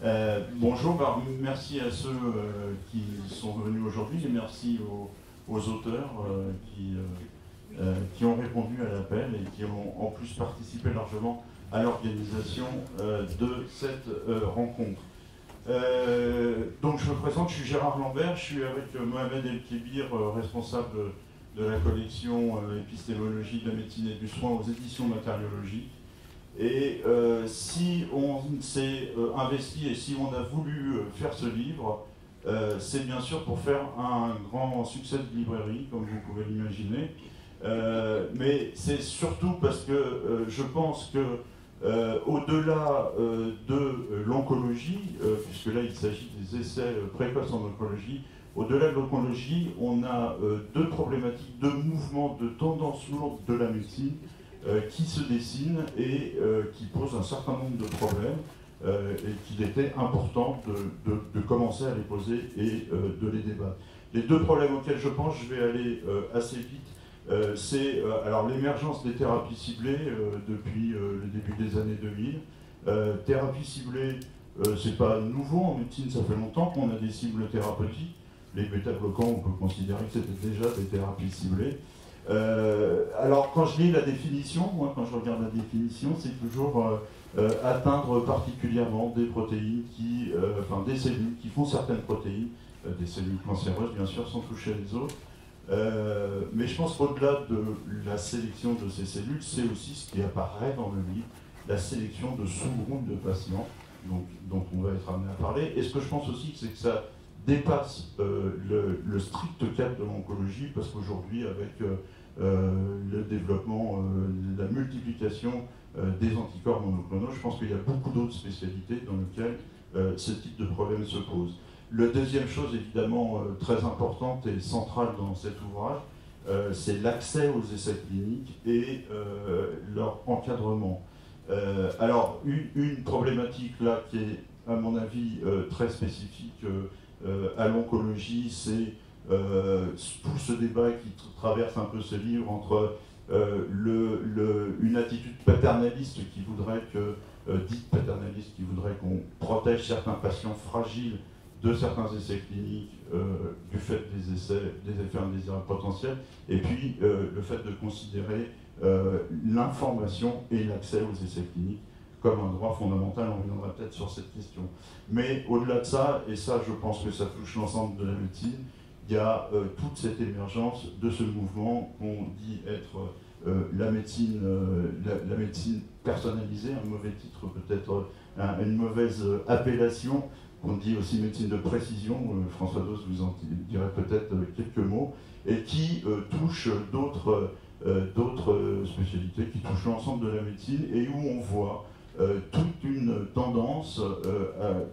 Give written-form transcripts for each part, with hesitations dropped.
Bonjour, merci à ceux qui sont venus aujourd'hui et merci aux auteurs qui ont répondu à l'appel et qui ont en plus participé largement à l'organisation de cette rencontre. Donc je me présente, je suis Gérard Lambert, je suis avec Mohamed El-Kébir, responsable de la collection épistémologie de la médecine et du soin aux éditions Matériologie. Et si on s'est investi et si on a voulu faire ce livre, c'est bien sûr pour faire un grand succès de librairie, comme vous pouvez l'imaginer. Mais c'est surtout parce que je pense que au-delà de l'oncologie, puisque là il s'agit des essais précoces en oncologie, au-delà de l'oncologie, on a deux problématiques, deux mouvements de tendance lourde de la médecine qui se dessinent et qui posent un certain nombre de problèmes et qu'il était important de commencer à les poser et de les débattre. Les deux problèmes auxquels je pense, je vais aller assez vite, c'est alors l'émergence des thérapies ciblées depuis le début des années 2000. Thérapies ciblées, c'est pas nouveau en médecine, ça fait longtemps qu'on a des cibles thérapeutiques. Les bêta-bloquants, on peut considérer que c'était déjà des thérapies ciblées. Alors quand je lis la définition, moi quand je regarde la définition, c'est toujours atteindre particulièrement des protéines enfin des cellules qui font certaines protéines, des cellules cancéreuses bien sûr sans toucher les autres. Mais je pense qu'au-delà de la sélection de ces cellules, c'est aussi ce qui apparaît dans le livre, la sélection de sous-groupes de patients, dont on va être amené à parler. Et ce que je pense aussi, c'est que ça dépasse le strict cadre de l'oncologie, parce qu'aujourd'hui, avec le développement, la multiplication des anticorps monoclonaux, je pense qu'il y a beaucoup d'autres spécialités dans lesquelles ce type de problème se pose. La deuxième chose, évidemment, très importante et centrale dans cet ouvrage, c'est l'accès aux essais cliniques et leur encadrement. Alors, une problématique là qui est, à mon avis, très spécifique à l'oncologie, c'est tout ce débat qui traverse un peu ce livre entre une attitude paternaliste qui voudrait dite paternaliste, qui voudrait qu'on protège certains patients fragiles de certains essais cliniques du fait des effets indésirables potentiels, et puis le fait de considérer l'information et l'accès aux essais cliniques comme un droit fondamental. On reviendra peut-être sur cette question. Mais au-delà de ça, et ça je pense que ça touche l'ensemble de la médecine, il y a toute cette émergence de ce mouvement qu'on dit être la médecine personnalisée, un mauvais titre peut-être, une mauvaise appellation, qu'on dit aussi médecine de précision, François Dos vous en dirait peut-être quelques mots, et qui touche d'autres spécialités, qui touchent l'ensemble de la médecine, et où on voit toute une tendance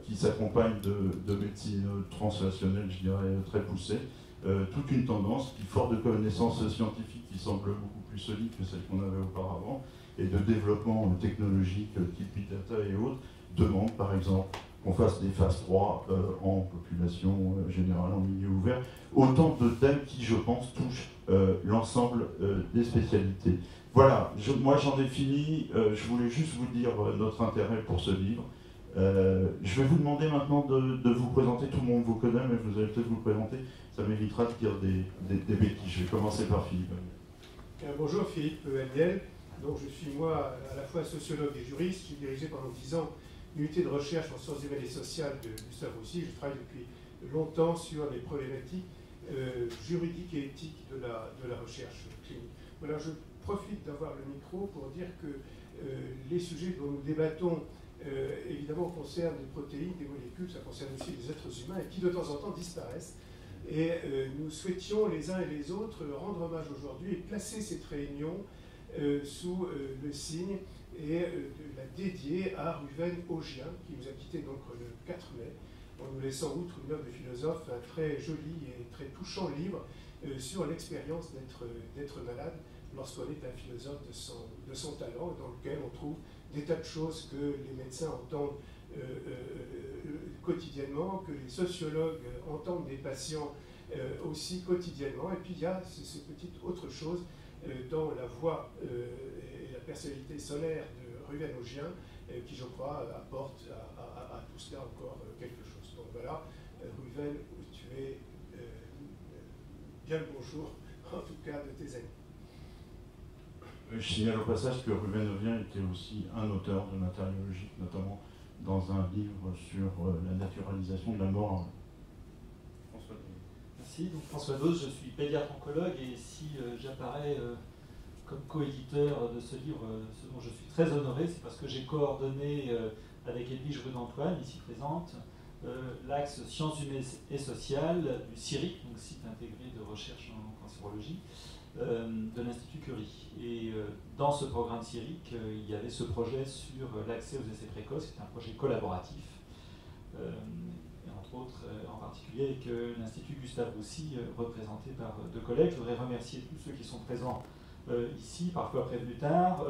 qui s'accompagne de médecine translationnelle, je dirais, très poussée, toute une tendance qui, fort de connaissances scientifiques qui semblent beaucoup plus solides que celles qu'on avait auparavant, et de développement technologique type Big Data et autres, demande par exemple qu'on fasse des phases 3 en population générale, en milieu ouvert. Autant de thèmes qui, je pense, touchent l'ensemble des spécialités. Voilà, moi j'en ai fini. Je voulais juste vous dire notre intérêt pour ce livre. Je vais vous demander maintenant de vous présenter. Tout le monde vous connaît, mais vous allez peut-être vous présenter. Ça m'évitera de dire des bêtises. Je vais commencer par Philippe. Bonjour, Philippe Hediel. Donc, je suis moi à la fois sociologue et juriste. J'ai dirigé pendant 10 ans l'unité de recherche en sciences humaines et sociales de Gustave Roussy. Je travaille depuis longtemps sur les problématiques juridiques et éthiques de la recherche clinique. Voilà, je profite d'avoir le micro pour dire que les sujets dont nous débattons évidemment concernent des protéines, des molécules, ça concerne aussi les êtres humains et qui de temps en temps disparaissent. Et nous souhaitions les uns et les autres rendre hommage aujourd'hui et placer cette réunion sous le signe et la dédier à Ruven Augien, qui nous a quittés donc le 4 mai, en nous laissant, outre une œuvre de philosophe, un très joli et très touchant livre sur l'expérience d'être malade lorsqu'on est un philosophe de son talent, dans lequel on trouve des tas de choses que les médecins entendent quotidiennement, que les sociologues entendent des patients aussi quotidiennement. Et puis il y a ces petites autres choses dans la voix et la personnalité solaire de Ruven Augien qui, je crois, apporte à tout cela encore quelque chose. Donc voilà, Ruven, tu es bien le bonjour, en tout cas, de tes amis. Je signale au passage que Ruven Ovien était aussi un auteur de matériologie, notamment dans un livre sur la naturalisation de la mort. François. Merci, donc François Dose, je suis pédiatre oncologue et si j'apparais comme co-éditeur de ce livre, ce dont je suis très honoré, c'est parce que j'ai coordonné avec Edwige Rue-d'Antoine, ici présente, l'axe sciences humaines et sociales du CIRIC, donc site intégré de recherche en cancérologie, de l'Institut Curie. Et dans ce programme CIRIC, il y avait ce projet sur l'accès aux essais précoces, c'est un projet collaboratif, et entre autres, en particulier avec l'Institut Gustave Roussy, représenté par deux collègues. Je voudrais remercier tous ceux qui sont présents ici, parfois prévenus tard,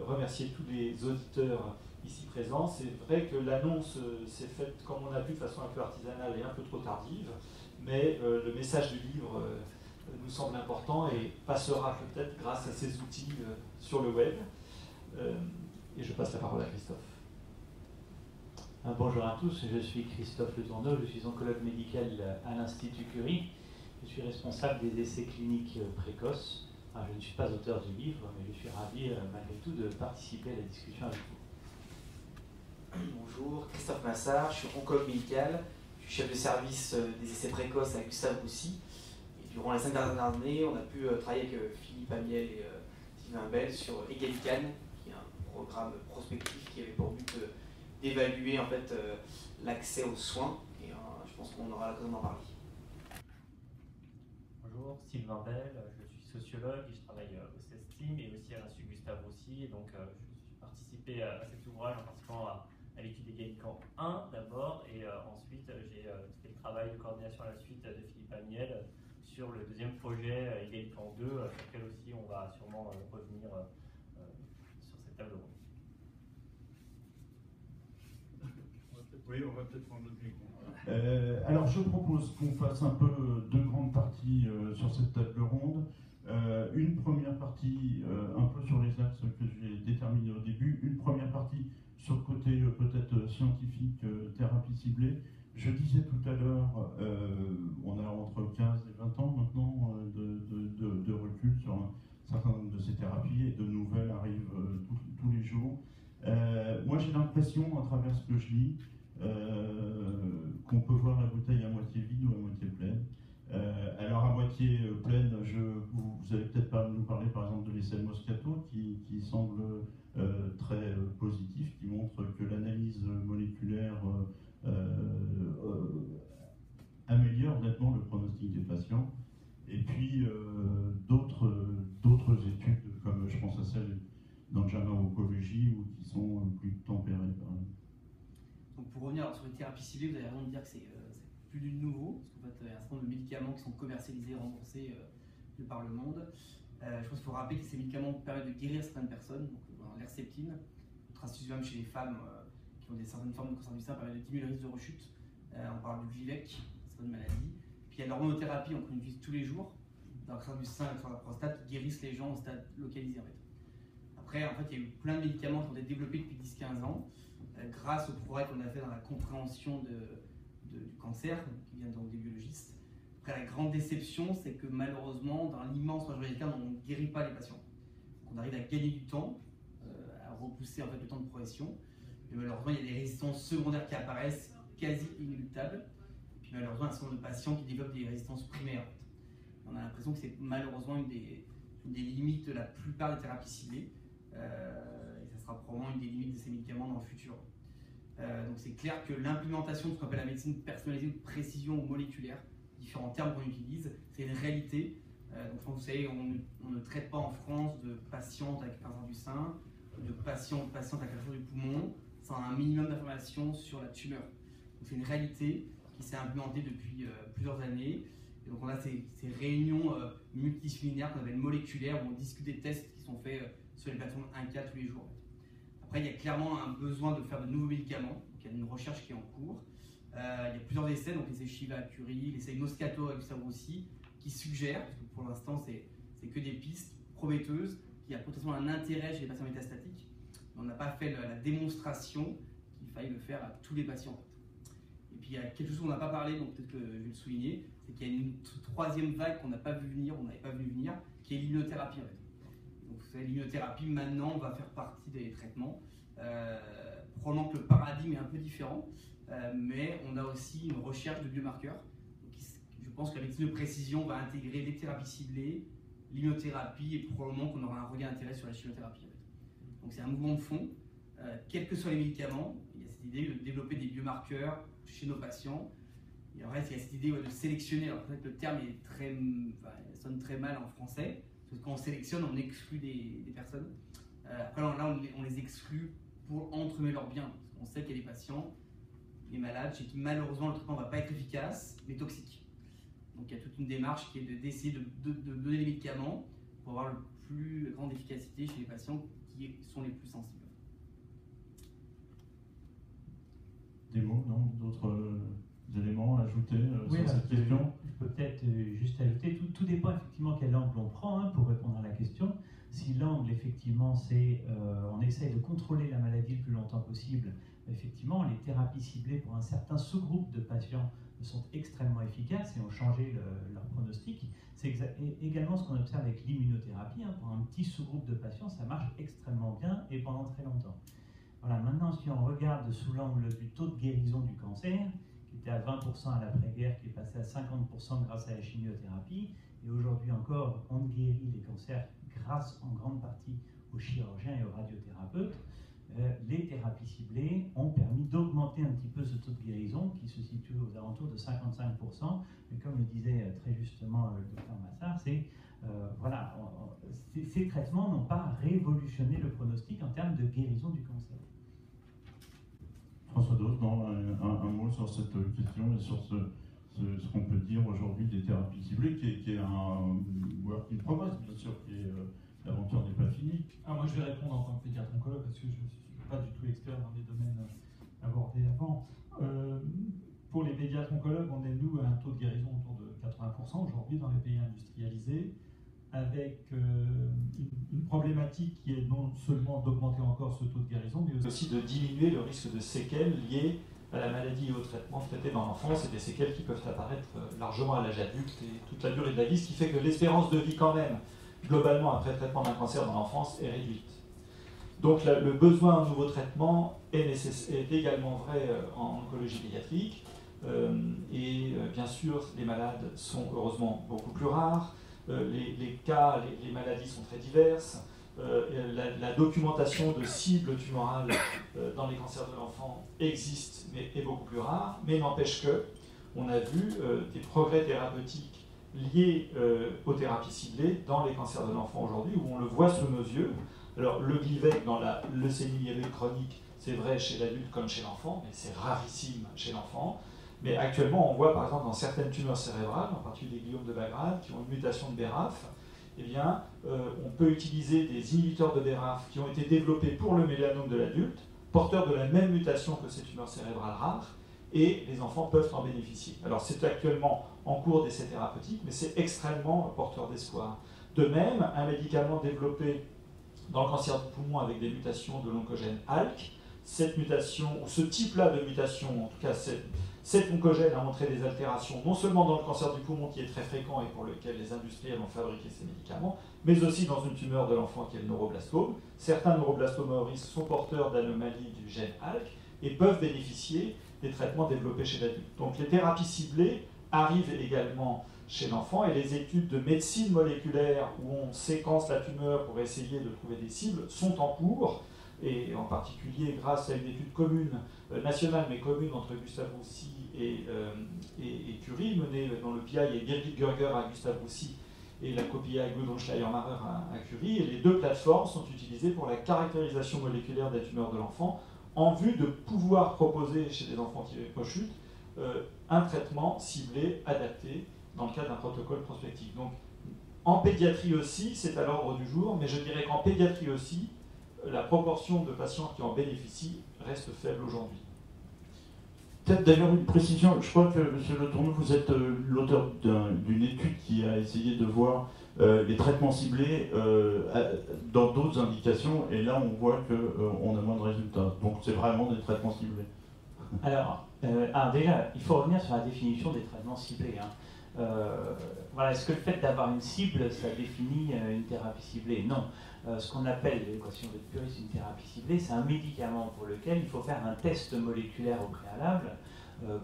remercier tous les auditeurs ici présents. C'est vrai que l'annonce s'est faite, comme on a vu, de façon un peu artisanale et un peu trop tardive, mais le message du livre nous semble important et passera peut-être grâce à ces outils sur le web. Et je passe la parole à Christophe. Bonjour à tous, je suis Christophe Le Tourneau, je suis oncologue médical à l'Institut Curie. Je suis responsable des essais cliniques précoces. Alors, je ne suis pas auteur du livre, mais je suis ravi malgré tout de participer à la discussion avec vous. Bonjour, Christophe Massard, je suis oncologue médical, je suis chef de service des essais précoces à Gustave Roussy. Et durant les 5 dernières années, on a pu travailler avec Philippe Amiel et Sylvain Bell sur EGALICAN, qui est un programme prospectif qui avait pour but d'évaluer en fait l'accès aux soins. Et je pense qu'on aura l'occasion d'en parler. Bonjour, Sylvain Bell, je suis sociologue et je travaille au CESTIM et aussi à l'Institut Gustave Roussy. Et donc, je suis participé à cet ouvrage en participant à l'étude EGALICAN 1 d'abord, et ensuite j'ai fait le travail de coordination à la suite de Philippe Amiel sur le deuxième projet EGALICAN 2, sur lequel aussi on va sûrement revenir sur cette table ronde. Oui, on va peut-être prendre notre micro. Alors, je propose qu'on fasse un peu deux grandes parties sur cette table ronde. Une première partie un peu sur les axes que j'ai déterminés au début. Une première partie sur le côté peut-être scientifique, thérapie ciblée. Je disais tout à l'heure, on a entre 15 et 20 ans maintenant de recul sur un certain nombre de ces thérapies et de nouvelles arrivent tous les jours. Moi, j'ai l'impression, à travers ce que je lis, qu'on peut voir la bouteille à moitié vide ou à moitié pleine. Alors à moitié pleine, vous allez peut-être pas nous parler par exemple de l'essai Moscato qui semble très positif, qui montre que l'analyse moléculaire améliore nettement le pronostic des patients. Et puis d'autres études, comme je pense à celle d'Anjama Oncologie, ou qui sont plus tempérées par exemple. Donc pour revenir sur les thérapies ciblées, vous avez raison de dire que c'est plus du nouveau, parce qu'en fait, il y a un certain nombre de médicaments qui sont commercialisés et remboursés de par le monde. Je pense qu'il faut rappeler que ces médicaments permettent de guérir certaines personnes. Donc l'herceptine, le trastuzumab chez les femmes qui ont certaines formes de cancer du sein permet de diminuer le risque de rechute. On parle du Gleevec, certaines maladies. Puis il y a l'hormonothérapie, on utilise tous les jours, dans le cancer du sein et le cancer de la prostate, qui guérissent les gens au stade localisé en fait. Après, en fait, il y a eu plein de médicaments qui ont été développés depuis 10-15 ans, grâce au progrès qu'on a fait dans la compréhension du cancer, qui vient donc des biologistes. Après, la grande déception, c'est que malheureusement, dans l'immense majorité des cas, on ne guérit pas les patients. Donc, on arrive à gagner du temps, à repousser en fait, le temps de progression. Mais malheureusement, il y a des résistances secondaires qui apparaissent quasi inéluctables. Et puis malheureusement, un certain nombre de patients qui développent des résistances primaires. En fait. On a l'impression que c'est malheureusement une des limites de la plupart des thérapies ciblées. Et ça sera probablement une des limites de ces médicaments dans le futur. Donc c'est clair que l'implémentation de ce qu'on appelle la médecine personnalisée de précision moléculaire, différents termes qu'on utilise, c'est une réalité. Donc vous savez, on ne traite pas en France de patientes avec cancer du sein, de patientes avec cancer du poumon, sans un minimum d'informations sur la tumeur. Donc c'est une réalité qui s'est implémentée depuis plusieurs années. Et donc on a ces réunions multidisciplinaires qu'on appelle moléculaires, où on discute des tests qui sont faits sur les plateformes 1K tous les jours. Après, il y a clairement un besoin de faire de nouveaux médicaments. Donc, il y a une recherche qui est en cours. Il y a plusieurs essais, donc l'essai Shiva à Curie, l'essai Moscato à Gustave Roussy, qui suggèrent, parce que pour l'instant, c'est que des pistes prometteuses, qui a potentiellement un intérêt chez les patients métastatiques, on n'a pas fait la démonstration qu'il fallait le faire à tous les patients. En fait. Et puis il y a quelque chose qu'on n'a pas parlé, donc peut-être que je vais le souligner, c'est qu'il y a une troisième vague qu'on n'a pas vu venir, on n'avait pas vu venir, qui est l'immunothérapie. En fait. Donc l'immunothérapie maintenant va faire partie des traitements. Probablement que le paradigme est un peu différent, mais on a aussi une recherche de biomarqueurs. Donc, je pense que la médecine de précision va intégrer les thérapies ciblées, l'immunothérapie et probablement qu'on aura un regain d'intérêt sur la chimiothérapie. En fait. Donc c'est un mouvement de fond. Quels que soient les médicaments, il y a cette idée de développer des biomarqueurs chez nos patients. Et en reste, il y a cette idée de sélectionner. Alors peut-être que le terme est sonne très mal en français, parce que quand on sélectionne, on exclut des personnes. Après là, on les exclut pour entremêler leurs biens. Parce qu'on sait qu'il y a des patients, des malades, chez qui malheureusement le traitement ne va pas être efficace, mais toxique. Donc il y a toute une démarche qui est d'essayer de donner des médicaments pour avoir le plus grande efficacité chez les patients qui sont les plus sensibles. Des mots, non? D'autres éléments à ajouter sur cette question? Je peux peut-être juste ajouter, tout dépend effectivement quel angle on prend pour répondre à la question. Si l'angle, effectivement, c'est on essaye de contrôler la maladie le plus longtemps possible, effectivement, les thérapies ciblées pour un certain sous-groupe de patients sont extrêmement efficaces et ont changé leur pronostic. C'est également ce qu'on observe avec l'immunothérapie. Pour un petit sous-groupe de patients, ça marche extrêmement bien et pendant très longtemps. Voilà, maintenant, si on regarde sous l'angle du taux de guérison du cancer, qui était à 20% à l'après-guerre, qui est passé à 50% grâce à la chimiothérapie, et aujourd'hui encore, on guérit les cancers grâce en grande partie aux chirurgiens et aux radiothérapeutes, les thérapies ciblées ont permis d'augmenter un petit peu ce taux de guérison qui se situe aux alentours de 55%. Mais comme le disait très justement le docteur Massard, ces traitements n'ont pas révolutionné le pronostic en termes de guérison du cancer. François Dose, un mot sur cette question et sur ce qu'on peut dire aujourd'hui des thérapies ciblées, qui est un work in progress, bien sûr, l'aventure n'est pas finie. Alors moi je vais répondre en tant que pédiatre oncologue parce que je ne suis pas du tout expert dans les domaines abordés avant. Pour les pédiatres oncologues, on est nous à un taux de guérison autour de 80% aujourd'hui dans les pays industrialisés, avec une problématique qui est non seulement d'augmenter encore ce taux de guérison, mais aussi de diminuer le risque de séquelles liées à la maladie et au traitement traité dans l'enfance, et des séquelles qui peuvent apparaître largement à l'âge adulte et toute la durée de la vie, ce qui fait que l'espérance de vie quand même, globalement, après le traitement d'un cancer dans l'enfance, est réduite. Donc le besoin d'un nouveau traitement est également vrai en oncologie pédiatrique, et bien sûr, les malades sont heureusement beaucoup plus rares, les cas, les maladies sont très diverses, la documentation de cibles tumorales dans les cancers de l'enfant existe, mais est beaucoup plus rare, mais n'empêche que on a vu des progrès thérapeutiques liés aux thérapies ciblées dans les cancers de l'enfant aujourd'hui, où on le voit sous nos yeux. Alors le Glivec dans la leucémie myéloïde chronique, c'est vrai chez l'adulte comme chez l'enfant, mais c'est rarissime chez l'enfant. Mais actuellement, on voit par exemple dans certaines tumeurs cérébrales, en particulier des gliomes de Bagrave, qui ont une mutation de BRAF, eh bien, on peut utiliser des inhibiteurs de BRAF qui ont été développés pour le mélanome de l'adulte, porteurs de la même mutation que ces tumeurs cérébrales rares, et les enfants peuvent en bénéficier. Alors c'est actuellement en cours d'essai thérapeutique, mais c'est extrêmement porteur d'espoir. De même, un médicament développé dans le cancer du poumon avec des mutations de l'oncogène ALK, cette mutation, ou ce type-là de mutation, en tout cas cet oncogène a montré des altérations non seulement dans le cancer du poumon qui est très fréquent et pour lequel les industriels ont fabriqué ces médicaments, mais aussi dans une tumeur de l'enfant qui est le neuroblastome. Certains neuroblastomes à haut risque sont porteurs d'anomalies du gène ALK et peuvent bénéficier des traitements développés chez l'adulte. Donc les thérapies ciblées arrivent également chez l'enfant et les études de médecine moléculaire où on séquence la tumeur pour essayer de trouver des cibles sont en cours, et en particulier grâce à une étude commune, nationale mais commune entre Gustave Roussy et Curie, menée dans le PI et Birgit Görger à Gustave Roussy et la copie à Gudrun Schleiermacher à Curie, et les deux plateformes sont utilisées pour la caractérisation moléculaire des tumeurs de l'enfant en vue de pouvoir proposer chez des enfants qui rechutent un traitement ciblé, adapté, dans le cadre d'un protocole prospectif. Donc, en pédiatrie aussi, c'est à l'ordre du jour, mais je dirais qu'en pédiatrie aussi, la proportion de patients qui en bénéficient reste faible aujourd'hui. peut-être d'ailleurs une précision. Je crois que, M. Le Tourneau, vous êtes l'auteur d'une étude qui a essayé de voir les traitements ciblés dans d'autres indications, et là on voit qu'on a moins de résultats. Donc c'est vraiment des traitements ciblés. Alors déjà, il faut revenir sur la définition des traitements ciblés. Voilà, est-ce que le fait d'avoir une cible, ça définit une thérapie ciblée? Non. Ce qu'on appelle, l'équation de Puris, une thérapie ciblée, c'est un médicament pour lequel il faut faire un test moléculaire au préalable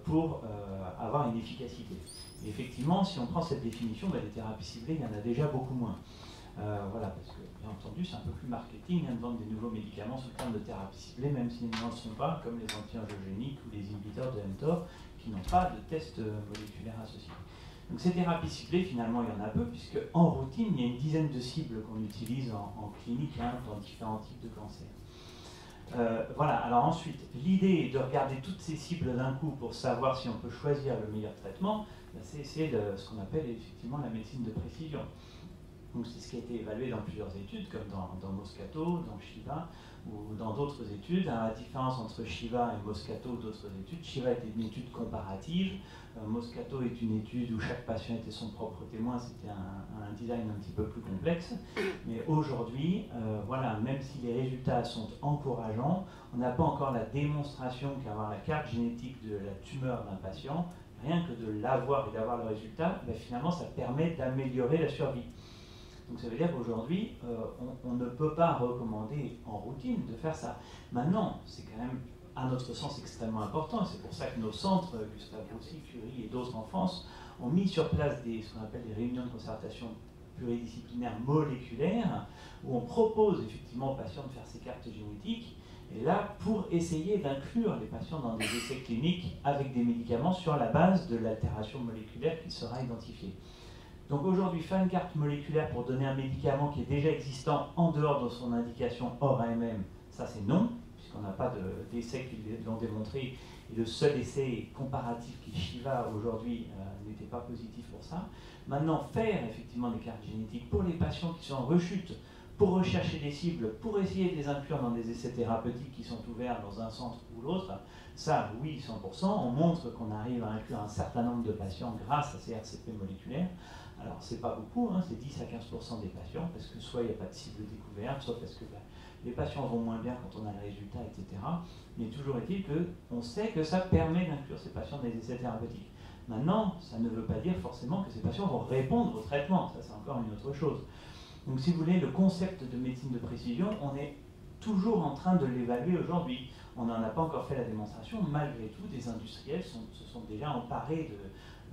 pour avoir une efficacité. Et effectivement, si on prend cette définition, les thérapies ciblées, il y en a déjà beaucoup moins. Voilà, parce que, bien entendu, c'est un peu plus marketing de vendre des nouveaux médicaments sous le terme de thérapie ciblée, même s'ils n'en sont pas, comme les anti-angiogéniques ou les inhibiteurs de mTOR, qui n'ont pas de test moléculaire associé. Donc ces thérapies ciblées, finalement, il y en a peu, puisque en routine, il y a une dizaine de cibles qu'on utilise en clinique dans différents types de cancers. Voilà, alors ensuite, l'idée de regarder toutes ces cibles d'un coup pour savoir si on peut choisir le meilleur traitement, c'est ce qu'on appelle effectivement la médecine de précision. Donc c'est ce qui a été évalué dans plusieurs études, comme dans Moscato, dans Shiva, ou dans d'autres études. La différence entre Shiva et Moscato ou d'autres études, Shiva était une étude comparative, Moscato est une étude où chaque patient était son propre témoin, c'était un design un petit peu plus complexe. Mais aujourd'hui, voilà, même si les résultats sont encourageants, on n'a pas encore la démonstration qu'avoir la carte génétique de la tumeur d'un patient, rien que de l'avoir et d'avoir le résultat, finalement ça permet d'améliorer la survie. Donc ça veut dire qu'aujourd'hui, on ne peut pas recommander en routine de faire ça. Maintenant, c'est quand même, à notre sens, extrêmement important. C'est pour ça que nos centres, Gustave Roussy, Curie et d'autres en France, ont mis sur place ce qu'on appelle des réunions de concertation pluridisciplinaires moléculaires, où on propose effectivement aux patients de faire ces cartes génétiques, et là, pour essayer d'inclure les patients dans des essais cliniques avec des médicaments sur la base de l'altération moléculaire qui sera identifiée. Donc aujourd'hui, faire une carte moléculaire pour donner un médicament qui est déjà existant en dehors de son indication hors AMM, ça c'est non, puisqu'on n'a pas d'essais qui l'ont démontré, et le seul essai comparatif qui est Shiva aujourd'hui n'était pas positif pour ça. Maintenant, faire effectivement des cartes génétiques pour les patients qui sont en rechute, pour rechercher des cibles, pour essayer de les inclure dans des essais thérapeutiques qui sont ouverts dans un centre ou l'autre, ça oui, 100%, on montre qu'on arrive à inclure un certain nombre de patients grâce à ces RCP moléculaires. Alors, c'est pas beaucoup, c'est 10 à 15% des patients, parce que soit il n'y a pas de cible découverte, soit parce que les patients vont moins bien quand on a le résultat, etc. Mais toujours est-il qu'on sait que ça permet d'inclure ces patients dans les essais thérapeutiques. Maintenant, ça ne veut pas dire forcément que ces patients vont répondre au traitement, ça c'est encore une autre chose. Donc si vous voulez, le concept de médecine de précision, on est toujours en train de l'évaluer aujourd'hui. On n'en a pas encore fait la démonstration, malgré tout, des industriels se sont déjà emparés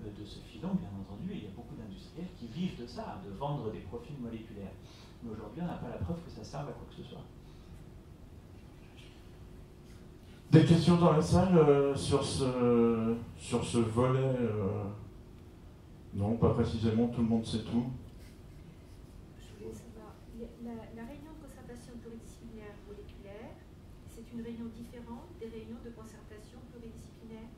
de ce filon, bien entendu, et il y a beaucoup d'industriels qui vivent de ça, de vendre des profils moléculaires. Mais aujourd'hui, on n'a pas la preuve que ça serve à quoi que ce soit. Des questions dans la salle sur ce volet Non, pas précisément, tout le monde sait tout. Je voulais savoir, la réunion de concertation pluridisciplinaire moléculaire, c'est une réunion différente des réunions de concertation pluridisciplinaire?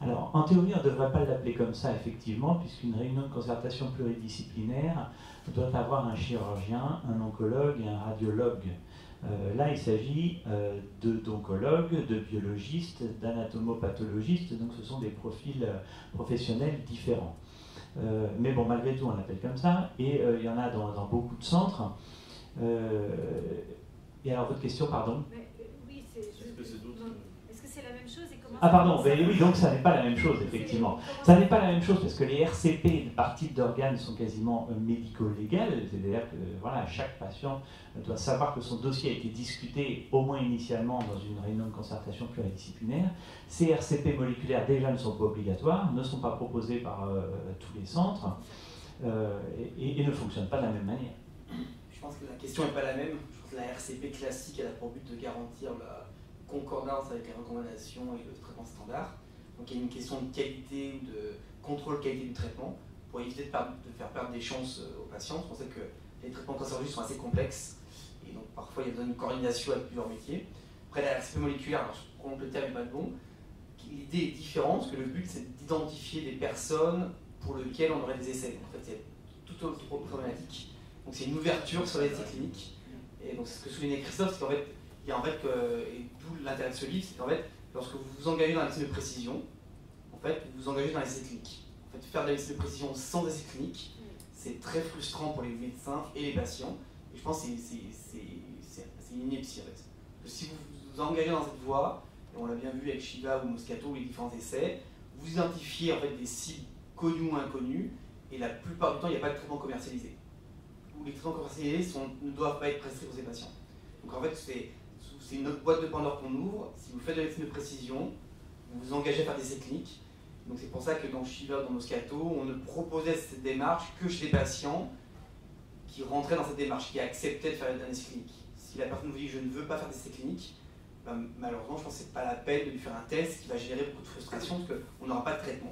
Alors, en théorie, on ne devrait pas l'appeler comme ça, effectivement, puisqu'une réunion de concertation pluridisciplinaire doit avoir un chirurgien, un oncologue et un radiologue. Là, il s'agit d'oncologues, de biologistes, d'anatomopathologistes, donc ce sont des profils professionnels différents. Mais bon, malgré tout, on l'appelle comme ça, et il y en a dans beaucoup de centres. Et alors, votre question, pardon? Oui, est-ce que c'est la même chose et comment Ah pardon, oui, donc ça n'est pas la même chose, effectivement. Ça n'est pas la même chose parce que les RCP par type d'organes sont quasiment médico-légales, c'est-à-dire que voilà, chaque patient doit savoir que son dossier a été discuté au moins initialement dans une réunion de concertation pluridisciplinaire. Ces RCP moléculaires déjà ne sont pas obligatoires, ne sont pas proposés par tous les centres et ne fonctionnent pas de la même manière. Je pense que la question n'est pas la même. Je pense que la RCP classique, elle a pour but de garantir la concordance avec les recommandations et le traitement standard. Donc il y a une question de qualité ou de contrôle qualité du traitement pour éviter de faire perdre des chances aux patients. On sait que les traitements cancérologiques sont assez complexes et donc parfois il y a besoin d'une coordination avec plusieurs métiers. Après la RCP moléculaire, alors je prends le terme pas de bon, l'idée est différente parce que le but c'est d'identifier des personnes pour lesquelles on aurait des essais. En fait, il y a toute autre problématique. Donc c'est une ouverture sur les essais cliniques. Et donc c'est ce que soulignait Christophe, c'est qu'en fait, et d'où l'intérêt de ce livre, c'est qu'en fait, lorsque vous vous engagez dans la médecine de précision, fait, vous vous engagez dans les essais cliniques. En fait, faire de l'analyse de précision sans essais cliniques, c'est très frustrant pour les médecins et les patients. Et je pense que c'est une ineptie en fait. Parce que si vous vous engagez dans cette voie, et on l'a bien vu avec Shiva ou Moscato ou les différents essais, vous identifiez en fait des cibles connues ou inconnues, et la plupart du temps, il n'y a pas de traitement commercialisé. Ou les traitements commercialisés ne doivent pas être prescrits pour ces patients. Donc en fait, c'est une autre boîte de Pandore qu'on ouvre. Si vous faites de la médecine de précision, vous vous engagez à faire des essais cliniques. Donc c'est pour ça que dans Shiva, dans Moscato, on ne proposait cette démarche que chez des patients qui rentraient dans cette démarche, qui acceptaient de faire des essais cliniques. Si la personne vous dit je ne veux pas faire d'essais cliniques, ben, malheureusement je pense que ce n'est pas la peine de lui faire un test qui va générer beaucoup de frustration parce qu'on n'aura pas de traitement.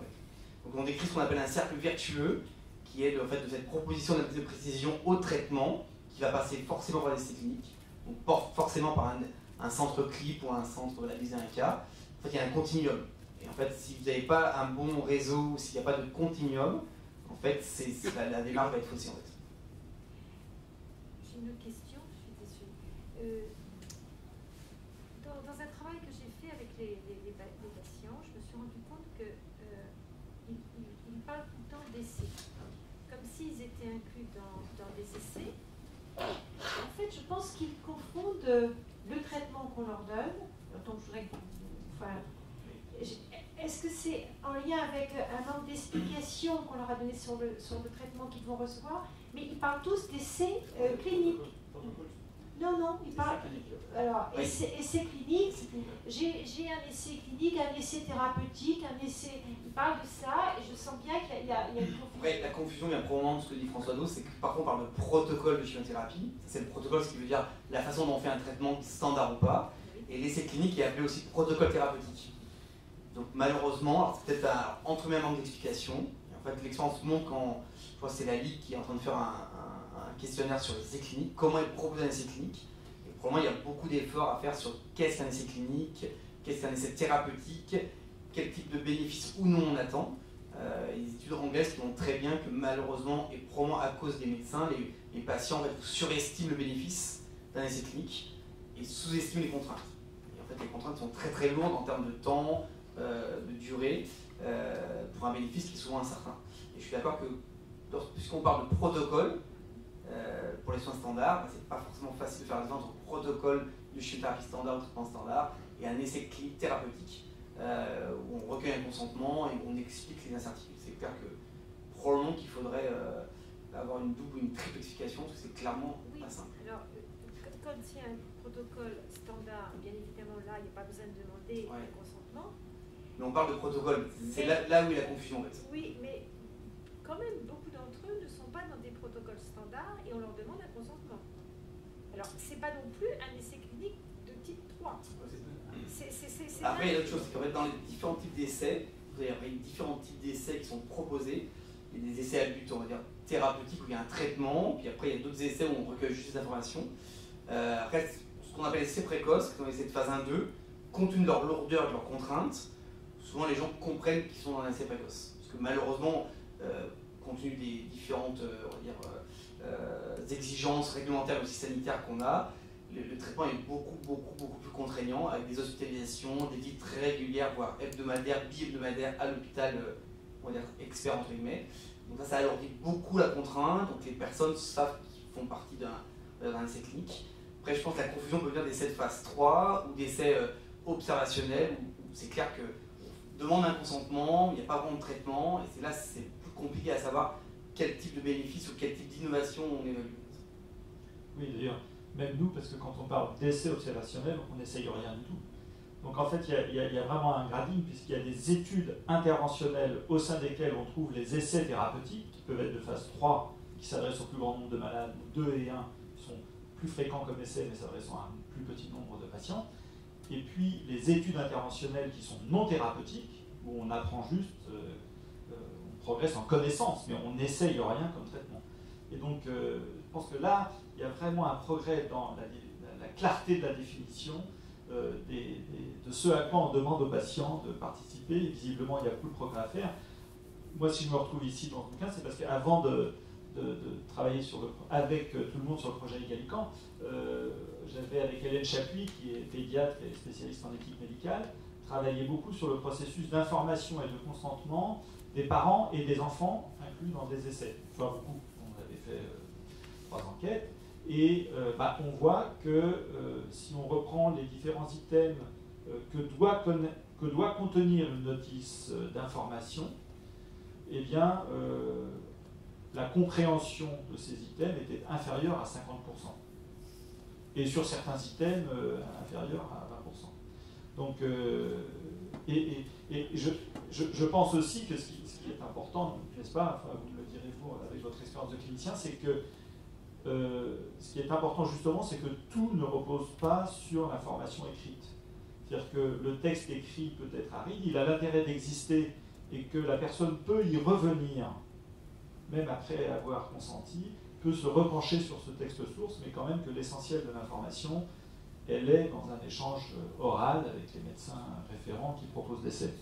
Donc on décrit ce qu'on appelle un cercle vertueux qui est en fait, de cette proposition d'analyse de précision au traitement qui va passer forcément par des essais cliniques, donc forcément par un centre CLIP ou un centre d'analyse d'un cas. En fait il y a un continuum. Et en fait, si vous n'avez pas un bon réseau, s'il n'y a pas de continuum, en fait, la démarche va être faussée en fait. J'ai une autre question, je suis déçue. Dans un travail que j'ai fait avec les patients, je me suis rendu compte qu'ils parlent tout le temps d'essais, comme s'ils étaient inclus dans des essais. En fait, je pense qu'ils confondent le traitement qu'on leur donne. Donc, je voudrais est-ce que c'est en lien avec un manque d'explication qu'on leur a donné sur le traitement qu'ils vont recevoir? Mais ils parlent tous d'essais cliniques. Non, ils parlent. Alors, essais cliniques, j'ai un essai clinique, un essai thérapeutique, un essai. Ils parlent de ça et je sens bien qu'il y a une confusion. Ouais, la confusion vient probablement de ce que dit François Dos, c'est que parfois on parle de protocole de chimiothérapie. C'est le protocole, ce qui veut dire la façon dont on fait un traitement standard ou pas. Et l'essai clinique est appelé aussi protocole thérapeutique. Donc malheureusement, c'est peut-être un entremets un manque d'explication. En fait, l'expérience montre quand, je crois que c'est la Ligue qui est en train de faire un questionnaire sur les essais cliniques, comment ils proposent un essai clinique. Et probablement, il y a beaucoup d'efforts à faire sur qu'est-ce qu'un essai clinique, qu'est-ce qu'un essai thérapeutique, quel type de bénéfice ou non on attend. Les études anglaises qui montrent très bien que malheureusement, et probablement à cause des médecins, les patients en fait, surestiment le bénéfice d'un essai clinique et sous-estiment les contraintes. Et en fait, les contraintes sont très très lourdes en termes de temps, de durée, pour un bénéfice qui est souvent incertain. Et je suis d'accord que, puisqu'on parle de protocole, pour les soins standards, c'est pas forcément facile de faire la différence entre protocole de chimiothérapie standard ou traitement standard et un essai clinique thérapeutique où on recueille un consentement et où on explique les incertitudes. C'est clair que probablement qu'il faudrait avoir une double ou une triple explication parce que c'est clairement pas simple. Alors, quand il y a un protocole standard, bien évidemment là, il n'y a pas besoin de demander un consentement. Mais on parle de protocole, c'est là où il y a la confusion en fait. Oui, mais quand même, beaucoup d'entre eux ne sont pas dans des protocoles standards et on leur demande un consentement. Alors, c'est pas non plus un essai clinique de type 3. Après, il y a autre chose, c'est qu'en fait, dans les différents types d'essais, vous avez différents types d'essais qui sont proposés. Il y a des essais à but, on va dire, thérapeutique, où il y a un traitement, puis après, il y a d'autres essais où on recueille juste des informations. Après, ce qu'on appelle essais précoces, qui sont les essais de phase 1-2, compte tenu de leur lourdeur et de leurs contraintes, souvent les gens comprennent qu'ils sont dans un essai précoce. Parce que malheureusement, compte tenu des différentes on va dire, exigences réglementaires et aussi sanitaires qu'on a, le traitement est beaucoup plus contraignant, avec des hospitalisations, des visites très régulières, voire hebdomadaires, bi-hebdomadaires à l'hôpital, on va dire expert entre guillemets. Donc ça alourdit beaucoup la contrainte, donc les personnes savent qu'ils font partie d'un essai clinique. Après, je pense que la confusion peut venir d'essais de phase 3 ou d'essais observationnels, où c'est clair que demande un consentement, il n'y a pas vraiment de traitement, et c'est là c'est plus compliqué à savoir quel type de bénéfice ou quel type d'innovation on évalue. Oui, d'ailleurs, même nous, parce que quand on parle d'essais observationnels, on n'essaye rien du tout. Donc en fait, il y a vraiment un grading, puisqu'il y a des études interventionnelles au sein desquelles on trouve les essais thérapeutiques, qui peuvent être de phase 3, qui s'adressent au plus grand nombre de malades, ou 2 et 1, qui sont plus fréquents comme essais, mais s'adressant à un plus petit nombre de patients. Et puis les études interventionnelles qui sont non thérapeutiques, où on apprend juste, on progresse en connaissance, mais on n'essaye rien comme traitement. Et donc, je pense que là, il y a vraiment un progrès dans la clarté de la définition de ce à quoi on demande aux patients de participer. Et visiblement, il y a beaucoup de progrès à faire. Moi, si je me retrouve ici dans ce bouquin, c'est parce qu'avant de travailler avec tout le monde sur le projet Égalican, j'avais avec Hélène Chapuis, qui est pédiatre et spécialiste en éthique médicale, travaillé beaucoup sur le processus d'information et de consentement des parents et des enfants inclus dans des essais. Pas beaucoup, on avait fait 3 enquêtes, et on voit que si on reprend les différents items que doit contenir une notice d'information, eh bien, la compréhension de ces items était inférieure à 50%. Et sur certains items, inférieure à 20%. Donc, je pense aussi que ce qui est important, n'est-ce pas, enfin, vous me le direz vous avec votre expérience de clinicien, c'est que ce qui est important justement, c'est que tout ne repose pas sur l'information écrite. C'est-à-dire que le texte écrit peut être aride, il a l'intérêt d'exister et que la personne peut y revenir, même après avoir consenti, peut se repencher sur ce texte source, mais quand même que l'essentiel de l'information, elle est dans un échange oral avec les médecins référents qui proposent l'essai.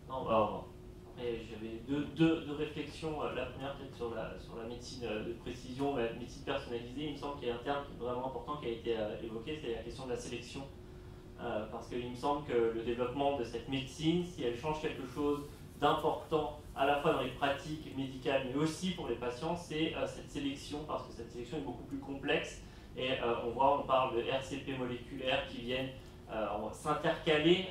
Non, alors, j'avais deux réflexions. La première, peut-être sur la médecine de précision, la médecine personnalisée. Il me semble qu'il y a un terme qui est vraiment important qui a été évoqué, c'est la question de la sélection. Parce qu'il me semble que le développement de cette médecine, si elle change quelque chose d'important à la fois dans les pratiques médicales mais aussi pour les patients, c'est cette sélection, parce que cette sélection est beaucoup plus complexe et on parle de RCP moléculaires qui viennent s'intercaler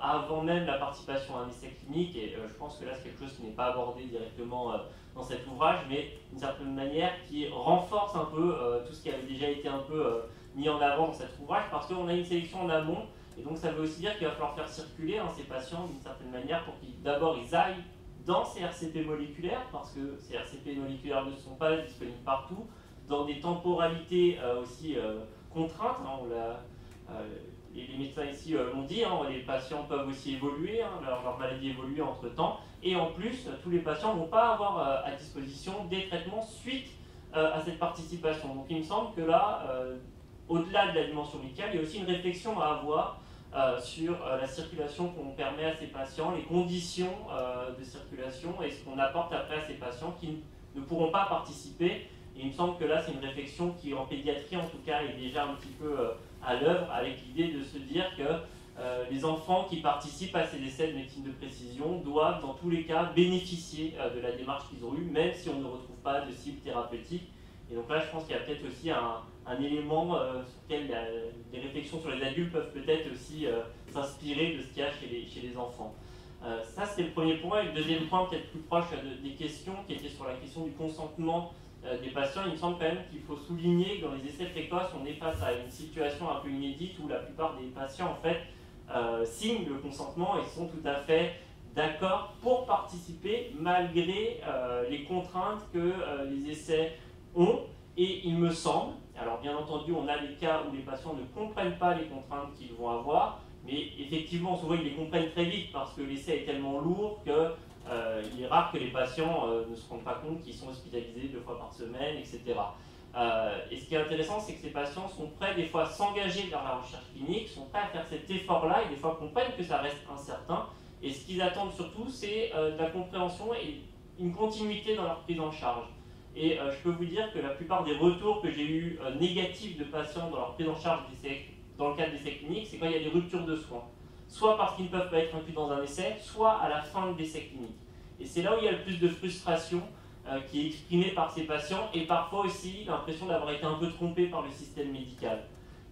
avant même la participation à un essai clinique, et je pense que là c'est quelque chose qui n'est pas abordé directement dans cet ouvrage, mais d'une certaine manière qui renforce un peu tout ce qui avait déjà été un peu mis en avant dans cet ouvrage, parce qu'on a une sélection en amont, et donc ça veut aussi dire qu'il va falloir faire circuler ces patients d'une certaine manière pour qu'ils d'abord ils aillent dans ces RCP moléculaires, parce que ces RCP moléculaires ne sont pas disponibles partout, dans des temporalités aussi contraintes, les médecins ici l'ont dit, les patients peuvent aussi évoluer, leur maladie évolue entre temps, et en plus tous les patients ne vont pas avoir à disposition des traitements suite à cette participation. Donc il me semble que là, au-delà de la dimension médicale, il y a aussi une réflexion à avoir sur la circulation qu'on permet à ces patients, les conditions de circulation et ce qu'on apporte après à ces patients qui ne pourront pas participer. Et il me semble que là, c'est une réflexion qui, en pédiatrie en tout cas, est déjà un petit peu à l'œuvre, avec l'idée de se dire que les enfants qui participent à ces essais de médecine de précision doivent, dans tous les cas, bénéficier de la démarche qu'ils ont eue, même si on ne retrouve pas de cible thérapeutique. Et donc là, je pense qu'il y a peut-être aussi un élément sur lequel les réflexions sur les adultes peuvent peut-être aussi s'inspirer de ce qu'il y a chez les enfants. Ça, c'était le premier point. Et le deuxième point, peut-être plus proche des questions, qui était sur la question du consentement des patients. Il me semble quand même qu'il faut souligner que dans les essais précoces, on est face à une situation un peu inédite où la plupart des patients, en fait, signent le consentement et sont tout à fait d'accord pour participer malgré les contraintes que les essais ont. Et il me semble, alors bien entendu, on a des cas où les patients ne comprennent pas les contraintes qu'ils vont avoir, mais effectivement, souvent ils les comprennent très vite parce que l'essai est tellement lourd que il est rare que les patients ne se rendent pas compte qu'ils sont hospitalisés 2 fois par semaine, etc. Et ce qui est intéressant, c'est que ces patients sont prêts des fois à s'engager vers la recherche clinique, sont prêts à faire cet effort-là et des fois comprennent que ça reste incertain. Et ce qu'ils attendent surtout, c'est de la compréhension et une continuité dans leur prise en charge. Et je peux vous dire que la plupart des retours que j'ai eus négatifs de patients dans leur prise en charge dans le cadre d'essais cliniques, c'est quand il y a des ruptures de soins. Soit parce qu'ils ne peuvent pas être inclus dans un essai, soit à la fin de l'essai clinique. Et c'est là où il y a le plus de frustration qui est exprimée par ces patients, et parfois aussi l'impression d'avoir été un peu trompé par le système médical.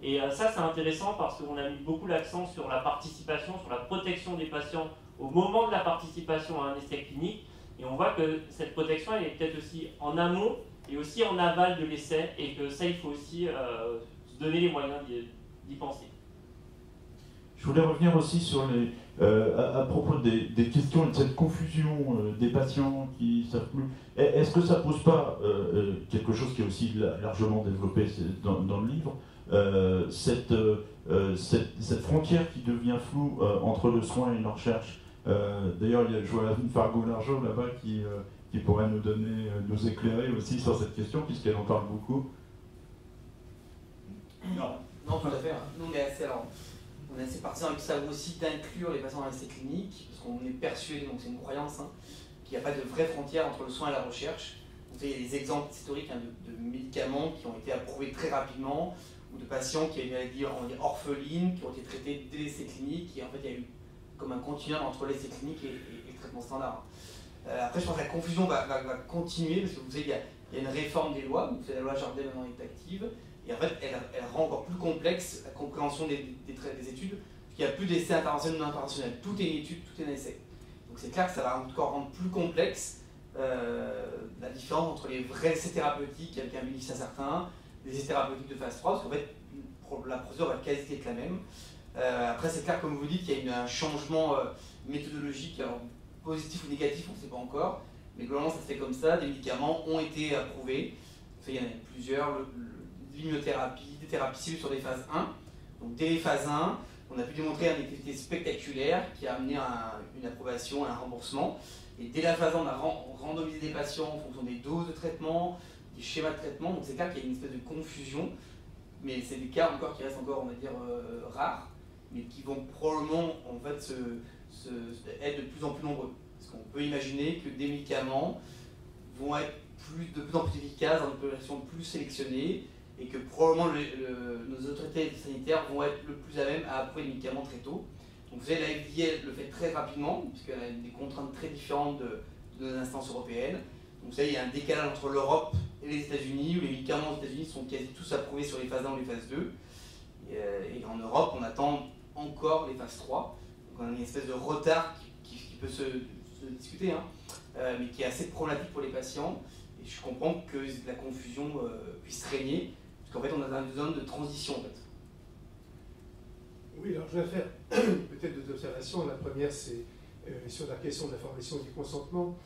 Et ça, c'est intéressant parce qu'on a mis beaucoup l'accent sur la participation, sur la protection des patients au moment de la participation à un essai clinique. Et on voit que cette protection, elle est peut-être aussi en amont et aussi en aval de l'essai, et que ça, il faut aussi se donner les moyens d'y penser. Je voulais revenir aussi sur à propos des questions et de cette confusion des patients qui ne savent plus. Est-ce que ça ne pose pas quelque chose qui est aussi largement développé dans le livre, cette frontière qui devient floue entre le soin et la recherche? D'ailleurs, je vois Fargo Largeau là-bas qui pourrait nous éclairer aussi sur cette question, puisqu'elle en parle beaucoup. Non, tout à fait. Nous, on est assez partisans avec ça aussi d'inclure les patients dans l'essai clinique, parce qu'on est persuadé, donc c'est une croyance, qu'il n'y a pas de vraie frontière entre le soin et la recherche. il y a des exemples historiques de médicaments qui ont été approuvés très rapidement, ou de patients qui avaient une maladie orpheline, qui ont été traités dès l'essai clinique, et en fait il y a eu comme un continuum entre l'essai clinique et le traitement standard. Après je pense que la confusion va continuer, parce que vous savez il y a une réforme des lois, donc la loi Jardin maintenant est active, et en fait elle rend encore plus complexe la compréhension des études, parce qu'il n'y a plus d'essais interventionnels ou non interventionnels, tout est une étude, tout est un essai. Donc c'est clair que ça va encore rendre plus complexe la différence entre les vrais essais thérapeutiques avec un bénéfice incertain, des essais thérapeutiques de phase 3, parce qu'en fait la procédure va quasi être la même. Après c'est clair, comme vous dites, qu'il y a un changement méthodologique, alors positif ou négatif, on ne sait pas encore, mais globalement ça se fait comme ça, des médicaments ont été approuvés, il y en a plusieurs, l'immunothérapie, des thérapies ciblées sur des phases 1, donc dès les phases 1, on a pu démontrer une activité spectaculaire qui a amené à une approbation et un remboursement. Et dès la phase 1, on a randomisé des patients en fonction des doses de traitement, des schémas de traitement. Donc c'est clair qu'il y a une espèce de confusion, mais c'est des cas encore qui restent encore, on va dire, rares, mais qui vont probablement en fait être de plus en plus nombreux. Parce qu'on peut imaginer que des médicaments vont être de plus en plus efficaces dans une population plus sélectionnée, et que probablement nos autorités sanitaires vont être le plus à même à approuver les médicaments très tôt. Donc vous savez, la FDA le fait très rapidement, puisqu'elle a des contraintes très différentes de nos instances européennes. Donc vous savez, il y a un décalage entre l'Europe et les États-Unis, où les médicaments aux États-Unis sont quasi tous approuvés sur les phases 1 ou les phases 2. Et en Europe, on attend encore les phases 3. Donc on a une espèce de retard qui peut se discuter, hein, mais qui est assez problématique pour les patients. Et je comprends que la confusion puisse régner, parce qu'en fait, on a une zone de transition, en fait. Oui, alors je vais faire peut-être deux observations. La première, c'est sur la question de la formation et du consentement.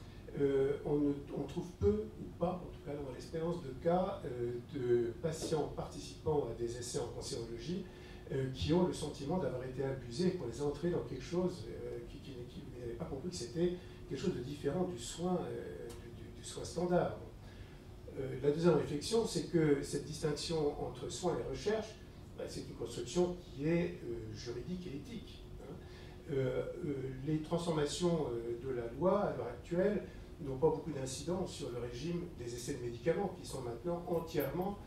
On trouve peu, ou pas, en tout cas dans l'expérience, de cas de patients participant à des essais en cancérologie qui ont le sentiment d'avoir été abusés et qu'on les a entrés dans quelque chose qui n'avaient pas compris que c'était quelque chose de différent du soin standard. La deuxième réflexion, c'est que cette distinction entre soins et recherche, c'est une construction qui est juridique et éthique. Les transformations de la loi à l'heure actuelle n'ont pas beaucoup d'incidence sur le régime des essais de médicaments, qui sont maintenant entièrement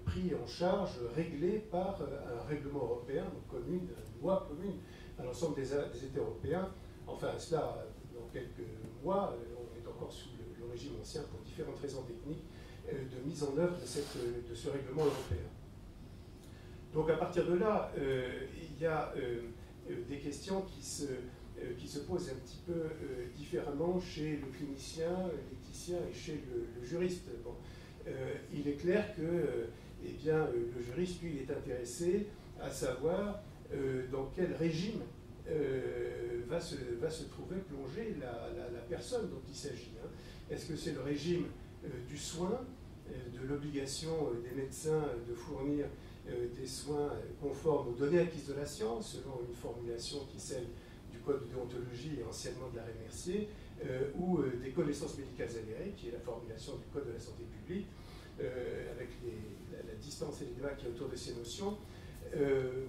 pris en charge, réglés par un règlement européen, donc une loi commune à l'ensemble des États européens. Enfin, cela, dans quelques mois, on est encore sous le régime ancien pour différentes raisons techniques de mise en œuvre de ce règlement européen. Donc à partir de là, il y a des questions qui se posent un petit peu différemment chez le clinicien, l'éthicien et chez le juriste. Bon, il est clair que eh bien, le juriste, lui, il est intéressé à savoir dans quel régime va se trouver plongée la personne dont il s'agit. Hein. Est-ce que c'est le régime du soin, de l'obligation des médecins de fournir des soins conformes aux données acquises de la science, selon une formulation qui est celle du Code de déontologie et anciennement de l'arrêt Mercier, ou des connaissances médicales avérées, qui est la formulation du Code de la santé publique, avec la distance et les débats qui y a autour de ces notions.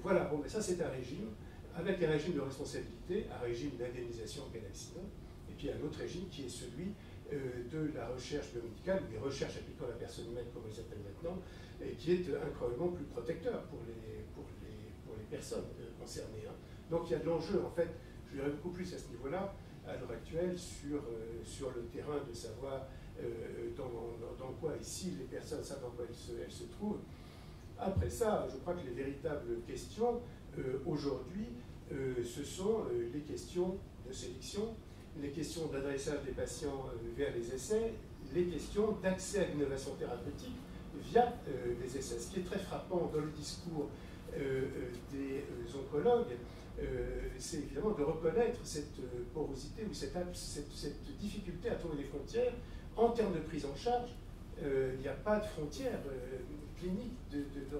Voilà, bon, mais ça c'est un régime, avec un régime de responsabilité, un régime d'indemnisation en cas d'accident, et puis un autre régime qui est celui de la recherche biomédicale, ou des recherches appliquant la personne humaine, comme on les appelle maintenant, et qui est incroyablement plus protecteur pour les personnes concernées. Hein. Donc il y a de l'enjeu, en fait, je dirais beaucoup plus à ce niveau-là, à l'heure actuelle, sur le terrain de savoir dans quoi, ici, les personnes savent dans quoi elles se trouvent. Après ça, je crois que les véritables questions, aujourd'hui, ce sont les questions de sélection, les questions d'adressage des patients vers les essais, les questions d'accès à l'innovation thérapeutique via les essais. Ce qui est très frappant dans le discours des oncologues, c'est évidemment de reconnaître cette porosité ou cette difficulté à trouver des frontières en termes de prise en charge. Il n'y a pas de frontière clinique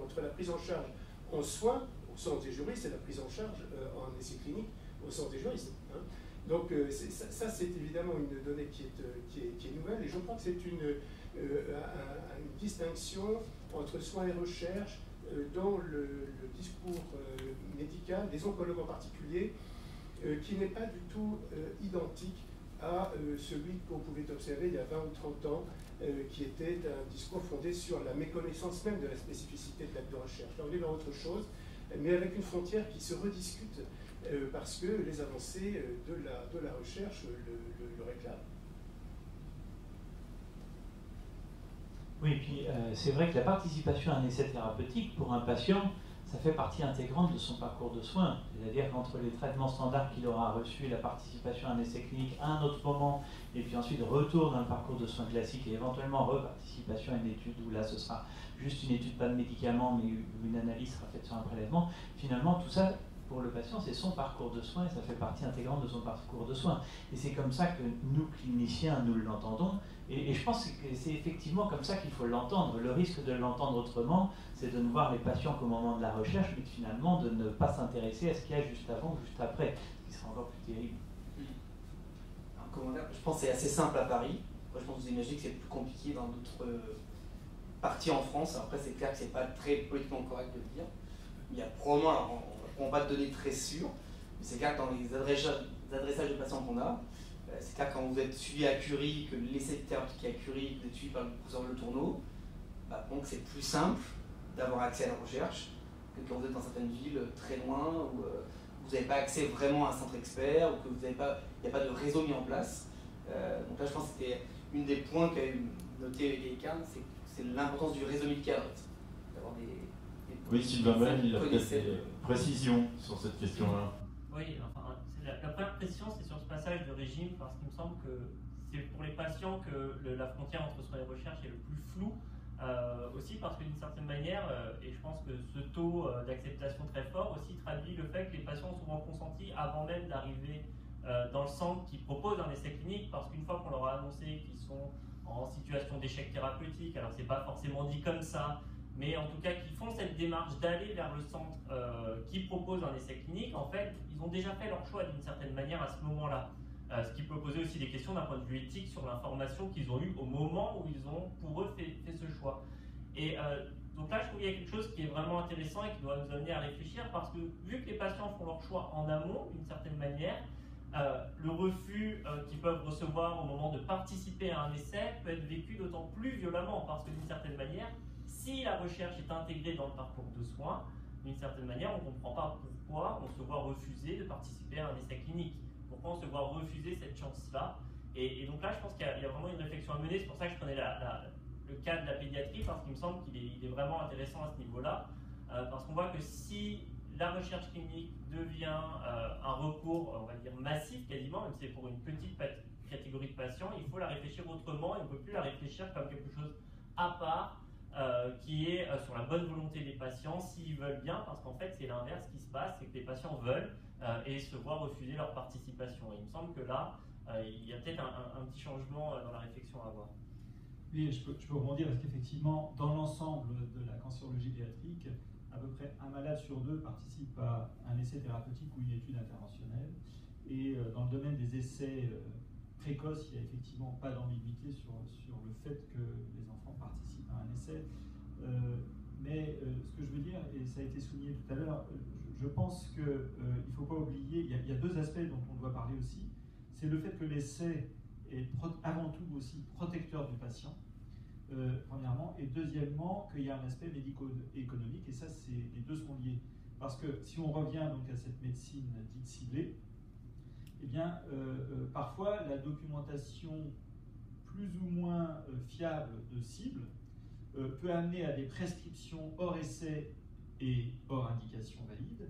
entre la prise en charge en soins au sens des juristes et la prise en charge en essai clinique au sens des juristes. Hein. Donc ça c'est évidemment une donnée qui est nouvelle, et je crois que c'est une distinction entre soins et recherche dans le discours médical, des oncologues en particulier, qui n'est pas du tout identique à celui qu'on pouvait observer il y a 20 ou 30 ans, qui était un discours fondé sur la méconnaissance même de la spécificité de l'acte de recherche. Là, on est dans autre chose, mais avec une frontière qui se rediscute parce que les avancées de la recherche le réclament. Oui, et puis c'est vrai que la participation à un essai thérapeutique pour un patient, ça fait partie intégrante de son parcours de soins. C'est-à-dire qu'entre les traitements standards qu'il aura reçus, la participation à un essai clinique à un autre moment, et puis ensuite retour dans le parcours de soins classique et éventuellement reparticipation à une étude où là ce sera juste une étude, pas de médicaments, mais une analyse sera faite sur un prélèvement. Finalement, tout ça, pour le patient, c'est son parcours de soins et ça fait partie intégrante de son parcours de soins. Et c'est comme ça que nous, cliniciens, nous l'entendons. Et je pense que c'est effectivement comme ça qu'il faut l'entendre. Le risque de l'entendre autrement, c'est de ne voir les patients qu'au moment de la recherche, mais finalement de ne pas s'intéresser à ce qu'il y a juste avant ou juste après, ce qui sera encore plus terrible. Un commentaire, je pense que c'est assez simple à Paris. Moi, je pense que vous imaginez que c'est plus compliqué dans d'autres parties en France. Après, c'est clair que c'est pas très politiquement correct de le dire. Il y a probablement, on ne va pas de données très sûres, mais c'est clair que dans les adressages de patients qu'on a, c'est clair que quand vous êtes suivi à Curie, que l'essai thérapeutique à Curie, que vous êtes suivi par le professeur Le Tourneau, donc c'est plus simple d'avoir accès à la recherche que quand vous êtes dans certaines villes très loin où vous n'avez pas accès vraiment à un centre expert ou que vous n'avez pas, il n'y a pas de réseau mis en place. Donc là, je pense que c'était une des points qu'a noté Gaëtan, c'est l'importance du réseau médical, d'avoir oui, Sylvain Bell, il a peut-être des précisions sur cette question-là. Oui, enfin, la première précision, c'est sur ce passage de régime, parce qu'il me semble que c'est pour les patients que la frontière entre soins et recherche est le plus floue. Aussi parce que d'une certaine manière, et je pense que ce taux d'acceptation très fort aussi traduit le fait que les patients ont souvent consenti avant même d'arriver dans le centre qui propose un essai clinique, parce qu'une fois qu'on leur a annoncé qu'ils sont en situation d'échec thérapeutique, alors c'est pas forcément dit comme ça, mais en tout cas qui font cette démarche d'aller vers le centre qui propose un essai clinique, en fait, ils ont déjà fait leur choix d'une certaine manière à ce moment-là. Ce qui peut poser aussi des questions d'un point de vue éthique sur l'information qu'ils ont eue au moment où ils ont, pour eux, fait ce choix. Et donc là, je trouve qu'il y a quelque chose qui est vraiment intéressant et qui doit nous amener à réfléchir, parce que vu que les patients font leur choix en amont, d'une certaine manière, le refus qu'ils peuvent recevoir au moment de participer à un essai peut être vécu d'autant plus violemment, parce que d'une certaine manière, si la recherche est intégrée dans le parcours de soins, d'une certaine manière, on ne comprend pas pourquoi on se voit refuser de participer à un essai clinique. Pourquoi on se voit refuser cette chance-là. Et donc là, je pense qu'il y a vraiment une réflexion à mener. C'est pour ça que je prenais le cas de la pédiatrie, parce qu'il me semble qu'il est vraiment intéressant à ce niveau-là. Parce qu'on voit que si la recherche clinique devient un recours, on va dire, massif quasiment, même si c'est pour une petite catégorie de patients, il faut la réfléchir autrement et on ne peut plus la réfléchir comme quelque chose à part, qui est sur la bonne volonté des patients, s'ils veulent bien, parce qu'en fait, c'est l'inverse qui se passe, c'est que les patients veulent et se voient refuser leur participation. Et il me semble que là, il y a peut-être un petit changement dans la réflexion à avoir. Oui, je peux rebondir parce qu'effectivement, dans l'ensemble de la cancérologie pédiatrique, à peu près un malade sur deux participe à un essai thérapeutique ou une étude interventionnelle. Et dans le domaine des essais précoces, il n'y a effectivement pas d'ambiguïté sur le fait que les enfants participent à un essai. Mais ce que je veux dire, et ça a été souligné tout à l'heure, je pense qu'il ne faut pas oublier, il y a deux aspects dont on doit parler aussi. C'est le fait que l'essai est avant tout aussi protecteur du patient, premièrement, et deuxièmement, qu'il y a un aspect médico-économique, et ça, les deux sont liés. Parce que si on revient donc à cette médecine dite ciblée, eh bien, parfois, la documentation plus ou moins fiable de cible peut amener à des prescriptions hors essai et hors indication valide,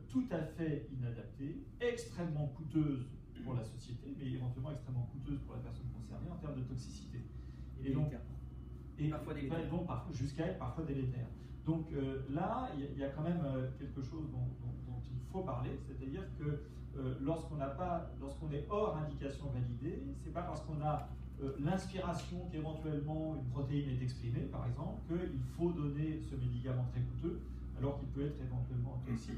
tout à fait inadaptées, extrêmement coûteuses pour la société, mais éventuellement extrêmement coûteuses pour la personne concernée en termes de toxicité. Et donc, parfois délétères. Donc, jusqu'à être parfois délétères. Donc là, il y a quand même quelque chose dont il faut parler, c'est-à-dire que lorsqu'on est hors indication validée, c'est pas parce qu'on a l'inspiration qu'éventuellement une protéine est exprimée, par exemple, qu'il faut donner ce médicament très coûteux, alors qu'il peut être éventuellement toxique.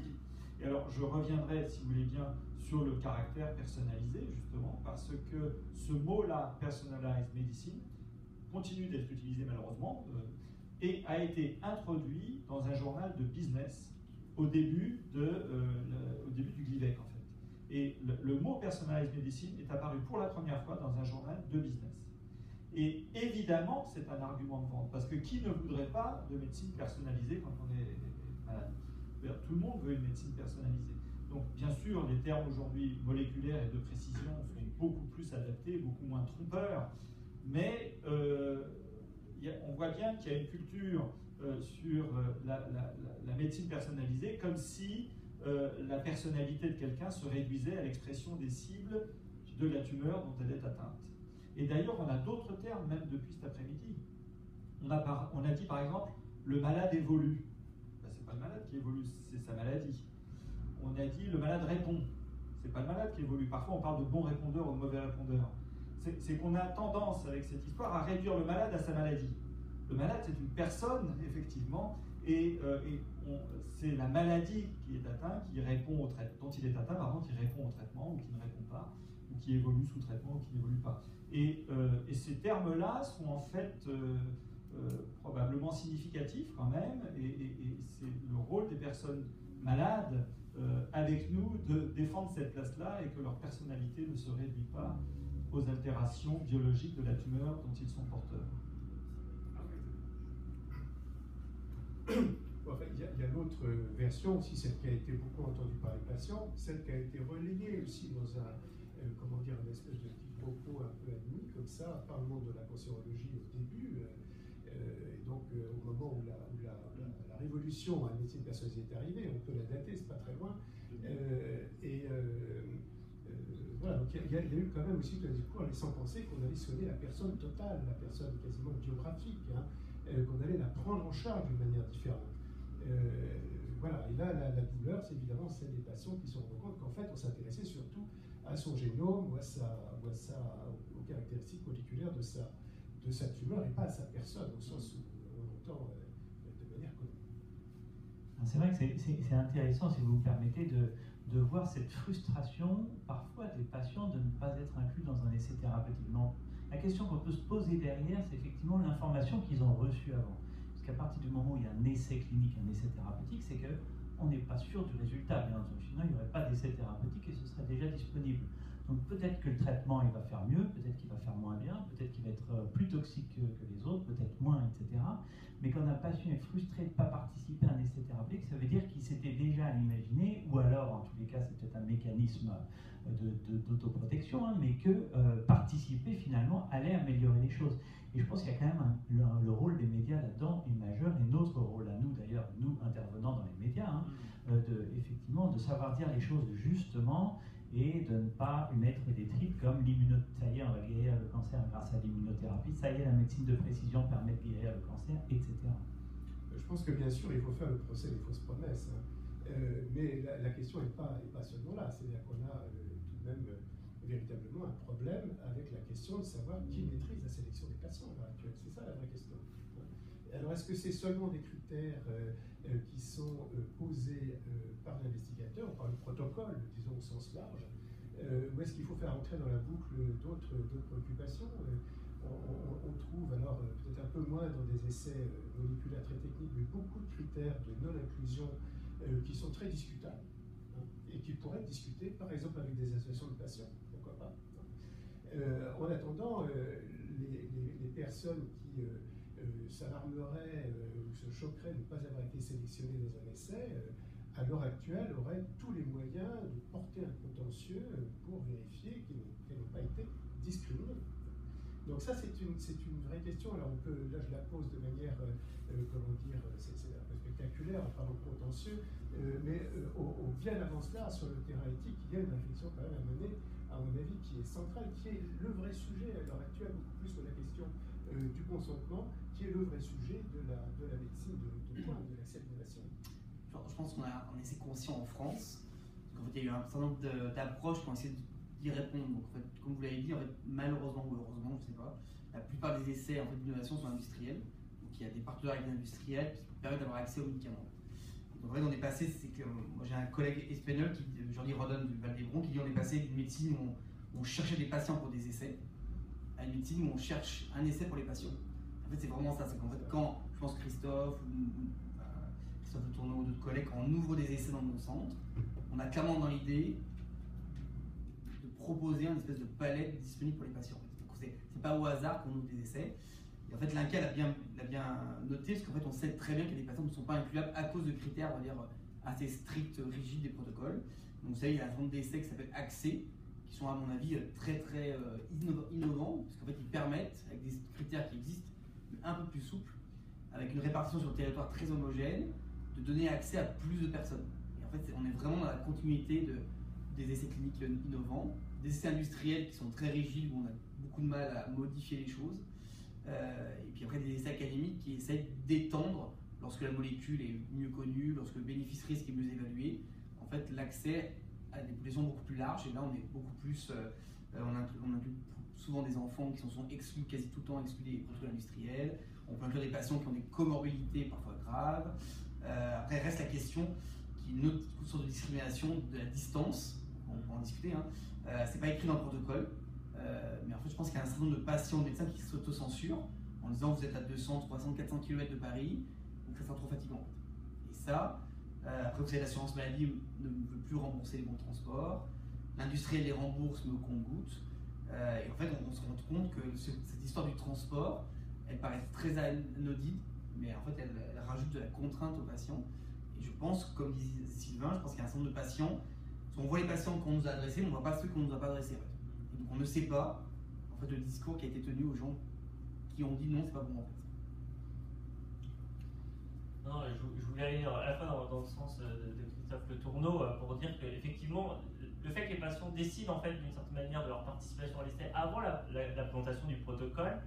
Et alors, je reviendrai, si vous voulez bien, sur le caractère personnalisé, justement, parce que ce mot-là, personalized medicine, continue d'être utilisé malheureusement, et a été introduit dans un journal de business au début du Glivec, en fait. Et le mot personalized medicine est apparu pour la première fois dans un journal de business. Et évidemment, c'est un argument de vente, parce que qui ne voudrait pas de médecine personnalisée quand on est malade? Tout le monde veut une médecine personnalisée. Donc, bien sûr, les termes aujourd'hui moléculaires et de précision sont beaucoup plus adaptés, beaucoup moins trompeurs, mais on voit bien qu'il y a une culture sur la médecine personnalisée, comme si la personnalité de quelqu'un se réduisait à l'expression des cibles de la tumeur dont elle est atteinte. Et d'ailleurs, on a d'autres termes, même depuis cet après-midi. On a dit, par exemple, le malade évolue. Ben, ce n'est pas le malade qui évolue, c'est sa maladie. On a dit, le malade répond. Ce n'est pas le malade qui évolue. Parfois, on parle de bon répondeur ou de mauvais répondeur. C'est qu'on a tendance, avec cette histoire, à réduire le malade à sa maladie. Le malade, c'est une personne, effectivement, et c'est la maladie qui est atteinte, qui répond dont il est atteint, pardon, qui répond au traitement ou qui ne répond pas, ou qui évolue sous traitement ou qui n'évolue pas. Et ces termes-là sont en fait probablement significatifs quand même, et c'est le rôle des personnes malades avec nous de défendre cette place-là et que leur personnalité ne se réduit pas aux altérations biologiques de la tumeur dont ils sont porteurs. Enfin, il y a l'autre version aussi, celle qui a été beaucoup entendue par les patients, celle qui a été relayée aussi dans une espèce de quiproquo un peu admis, comme ça, par le monde de la cancérologie au début. Et donc, au moment où la révolution à la médecine personnalisée est arrivée, on peut la dater, c'est pas très loin. Voilà, donc il y a eu quand même aussi tout un discours laissant penser qu'on allait soigner la personne totale, la personne quasiment biographique, qu'on allait la prendre en charge d'une manière différente. Voilà, et là, la douleur, c'est évidemment celle des patients qui se rendent compte qu'en fait, on s'intéressait surtout à son génome ou aux caractéristiques moléculaires de sa tumeur et pas à sa personne, au sens où on entend de manière commune. C'est vrai que c'est intéressant, si vous me permettez, de voir cette frustration, parfois, des patients de ne pas être inclus dans un essai thérapeutique. Non. La question qu'on peut se poser derrière, c'est effectivement l'information qu'ils ont reçue avant. Parce qu'à partir du moment où il y a un essai clinique, un essai thérapeutique, c'est qu'on n'est pas sûr du résultat. Bien entendu, sinon il n'y aurait pas d'essai thérapeutique et ce serait déjà disponible. Donc peut-être que le traitement il va faire mieux, peut-être qu'il va faire moins bien, peut-être qu'il va être plus toxique que les autres, peut-être moins, etc. Mais quand un patient est frustré de ne pas participer à un essai thérapeutique, ça veut dire qu'il s'était déjà imaginé, ou alors en tous les cas c'est peut-être un mécanisme d'autoprotection, mais que participer finalement allait améliorer les choses. Et je pense qu'il y a quand même le rôle des médias là-dedans est majeur, et notre rôle à nous d'ailleurs, nous intervenant dans les médias, effectivement de savoir dire les choses justement, et de ne pas mettre des tripes comme ça y est, on va guérir le cancer grâce à l'immunothérapie, ça y est, la médecine de précision permet de guérir le cancer, etc. Je pense que bien sûr, il faut faire le procès des fausses promesses, mais la question n'est pas seulement là, c'est-à-dire qu'on a tout de même véritablement un problème avec la question de savoir qui maîtrise la sélection des patients à l'heure actuelle. C'est ça la vraie question. Alors, est-ce que c'est seulement des critères qui sont posés par l'investigateur, par le protocole, disons au sens large, ou est-ce qu'il faut faire entrer dans la boucle d'autres préoccupations on trouve alors peut-être un peu moins dans des essais moléculaires très techniques, mais beaucoup de critères de non-inclusion qui sont très discutables et qui pourraient être discutés, par exemple, avec des associations de patients, pourquoi pas. En attendant, les personnes qui s'alarmeraient ou se choqueraient de ne pas avoir été sélectionnées dans un essai, à l'heure actuelle, auraient tous les moyens de porter un contentieux pour vérifier qu'elles n'ont pas été discriminées. Donc ça, c'est une vraie question. Alors là, je la pose de manière, c'est un peu spectaculaire en parlant de contentieux, mais bien avant cela, sur le terrain éthique, il y a une réflexion quand même à mener, à mon avis, qui est centrale, qui est le vrai sujet à l'heure actuelle, beaucoup plus que la question du consentement, qui est le vrai sujet de la médecine de pointe, de l'acceptation. Je pense qu'on a un essai conscient en France. En fait, il y a eu un certain nombre d'approches qui ont essayé d'y répondre. Donc, en fait, comme vous l'avez dit, en fait, malheureusement ou heureusement, je ne sais pas, la plupart des essais d'innovation sont industriels. Donc, il y a des partenaires avec des industriels qui permettent d'avoir accès aux médicaments. Donc, en fait, on est passé, c'est que moi j'ai un collègue espagnol, Jordi Rodon du Val d'Hebron, qui dit on est passé d'une médecine où on cherchait des patients pour des essais à une médecine où on cherche un essai pour les patients. En fait, c'est vraiment ça. C'est qu'en fait, quand je pense Christophe Le Tourneau ou d'autres collègues, quand on ouvre des essais dans nos centres, on a clairement dans l'idée proposer une espèce de palette disponible pour les patients. Donc c'est pas au hasard qu'on ouvre des essais. Et en fait, l'INCa l'a bien noté, parce qu'en fait, on sait très bien que les patients ne sont pas incluables à cause de critères, on va dire, assez stricts, rigides des protocoles. Donc vous savez, il y a un certain nombre d'essais qui s'appellent accès, qui sont à mon avis très innovants, parce qu'en fait, ils permettent, avec des critères qui existent, mais un peu plus souples, avec une répartition sur le territoire très homogène, de donner accès à plus de personnes. Et en fait, on est vraiment dans la continuité des essais cliniques innovants, des essais industriels qui sont très rigides, où on a beaucoup de mal à modifier les choses, et puis après des essais académiques qui essayent d'étendre, lorsque la molécule est mieux connue, lorsque le bénéfice-risque est mieux évalué, en fait l'accès à des populations beaucoup plus larges, et là on est beaucoup plus, on inclut souvent des enfants qui sont exclus, quasi tout le temps exclus des protocoles industriels, on peut inclure des patients qui ont des comorbidités parfois graves. Après reste la question, qui est une autre sorte de discrimination, de la distance, on peut en discuter, hein. C'est pas écrit dans le protocole, mais en fait je pense qu'il y a un certain nombre de patients, de médecins qui s'autocensurent en disant vous êtes à 200, 300, 400 km de Paris, donc ça sera trop fatigant en fait. Et ça, après vous savez l'assurance maladie ne veut plus rembourser les bons de transport, l'industriel les rembourse mais au compte-gouttes, et en fait on se rend compte que cette histoire du transport, elle paraît très anodine, mais en fait elle rajoute de la contrainte aux patients. Et je pense, comme dit Sylvain, je pense qu'il y a un certain nombre de patients, on voit les patients qu'on nous a adressés, mais on ne voit pas ceux qu'on ne nous a pas adressés. En fait. Et donc on ne sait pas en fait, le discours qui a été tenu aux gens qui ont dit non, c'est pas bon en fait. Non, je voulais aller à la fois dans le sens de Christophe Le Tourneau pour dire qu'effectivement, le fait que les patients décident en fait d'une certaine manière de leur participation à l'essai avant la présentation du protocole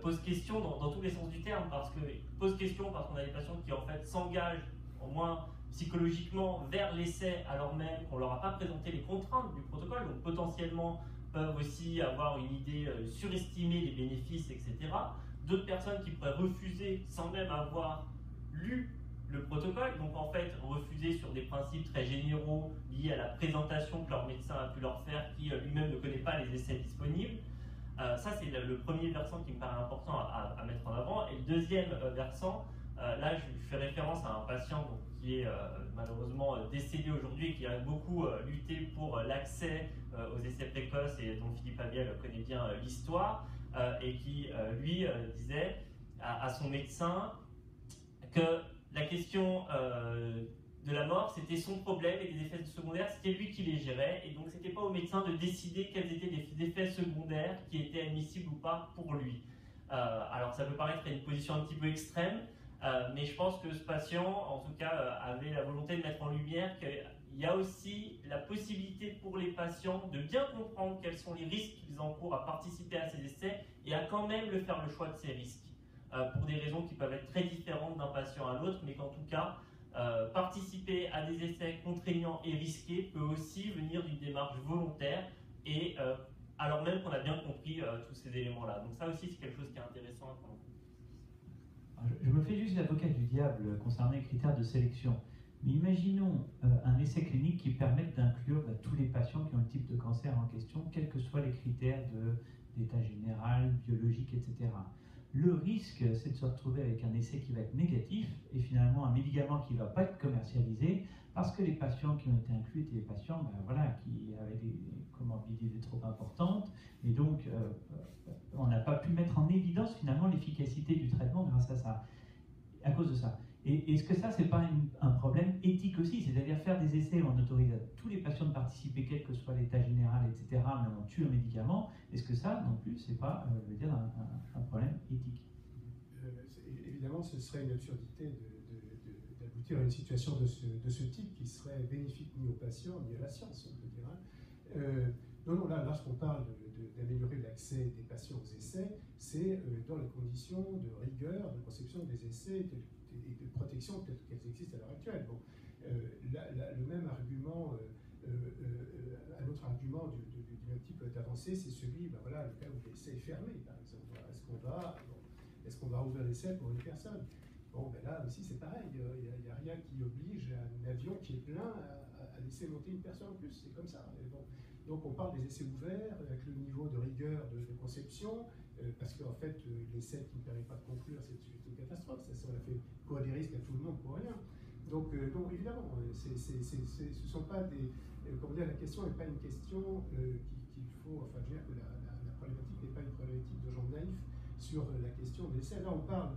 pose question dans tous les sens du terme, parce qu'on a des patients qui en fait s'engagent au moins psychologiquement vers l'essai alors même qu'on ne leur a pas présenté les contraintes du protocole, donc potentiellement peuvent aussi avoir une idée surestimée des bénéfices, etc. D'autres personnes qui pourraient refuser sans même avoir lu le protocole, donc en fait refuser sur des principes très généraux liés à la présentation que leur médecin a pu leur faire, qui lui-même ne connaît pas les essais disponibles. Ça c'est le premier versant qui me paraît important à mettre en avant. Et le deuxième versant, là je fais référence à un patient donc, qui est malheureusement décédé aujourd'hui et qui a beaucoup lutté pour l'accès aux essais précoces et dont Philippe Amiel connaît bien l'histoire, et qui lui disait à son médecin que la question de la mort, c'était son problème, et des effets secondaires, c'était lui qui les gérait, et donc c'était pas au médecin de décider quels étaient les effets secondaires qui étaient admissibles ou pas pour lui. Alors ça peut paraître une position un petit peu extrême, mais je pense que ce patient, en tout cas, avait la volonté de mettre en lumière qu'il y a aussi la possibilité pour les patients de bien comprendre quels sont les risques qu'ils encourent à participer à ces essais, et à quand même faire le choix de ces risques, pour des raisons qui peuvent être très différentes d'un patient à l'autre, mais qu'en tout cas, participer à des essais contraignants et risqués peut aussi venir d'une démarche volontaire, et alors même qu'on a bien compris tous ces éléments-là. Donc ça aussi, c'est quelque chose qui est intéressant à prendre. Je me fais juste l'avocat du diable concernant les critères de sélection. Mais imaginons un essai clinique qui permette d'inclure tous les patients qui ont le type de cancer en question, quels que soient les critères d'état général, biologique, etc. Le risque, c'est de se retrouver avec un essai qui va être négatif et finalement un médicament qui ne va pas être commercialisé parce que les patients qui ont été inclus étaient des patients qui avaient des comorbidités trop importantes, et donc on n'a pas pu mettre en évidence finalement l'efficacité du traitement grâce à ça, à cause de ça. Et est-ce que ça, c'est pas un problème éthique aussi? C'est-à-dire faire des essais où on autorise à tous les patients de participer, quel que soit l'état général, etc., mais on tue un médicament. Est-ce que ça, non plus, c'est pas un problème éthique? Évidemment, ce serait une absurdité d'aboutir à une situation de ce type qui serait bénéfique ni aux patients ni à la science, on peut dire. Non, là, lorsqu'on parle d'améliorer l'accès des patients aux essais, c'est dans les conditions de rigueur, de conception des essais et de protection telles qu'elles existent à l'heure actuelle. Bon, le même argument, un autre argument du même type d'avancée, c'est celui, le cas où l'essai est fermé, par exemple. Est-ce qu'on va ouvrir l'essai pour une personne? Bon, là aussi c'est pareil, il n'y a rien qui oblige un avion qui est plein à laisser monter une personne en plus, c'est comme ça. Bon. Donc on parle des essais ouverts, avec le niveau de rigueur de conception, parce qu'en fait l'essai qui ne permet pas de conclure, c'est une catastrophe, ça a fait courir des risques à tout le monde pour rien. Donc évidemment, ce sont pas des... comment dire, la question n'est pas une question naïf sur la question des essais. Là, on parle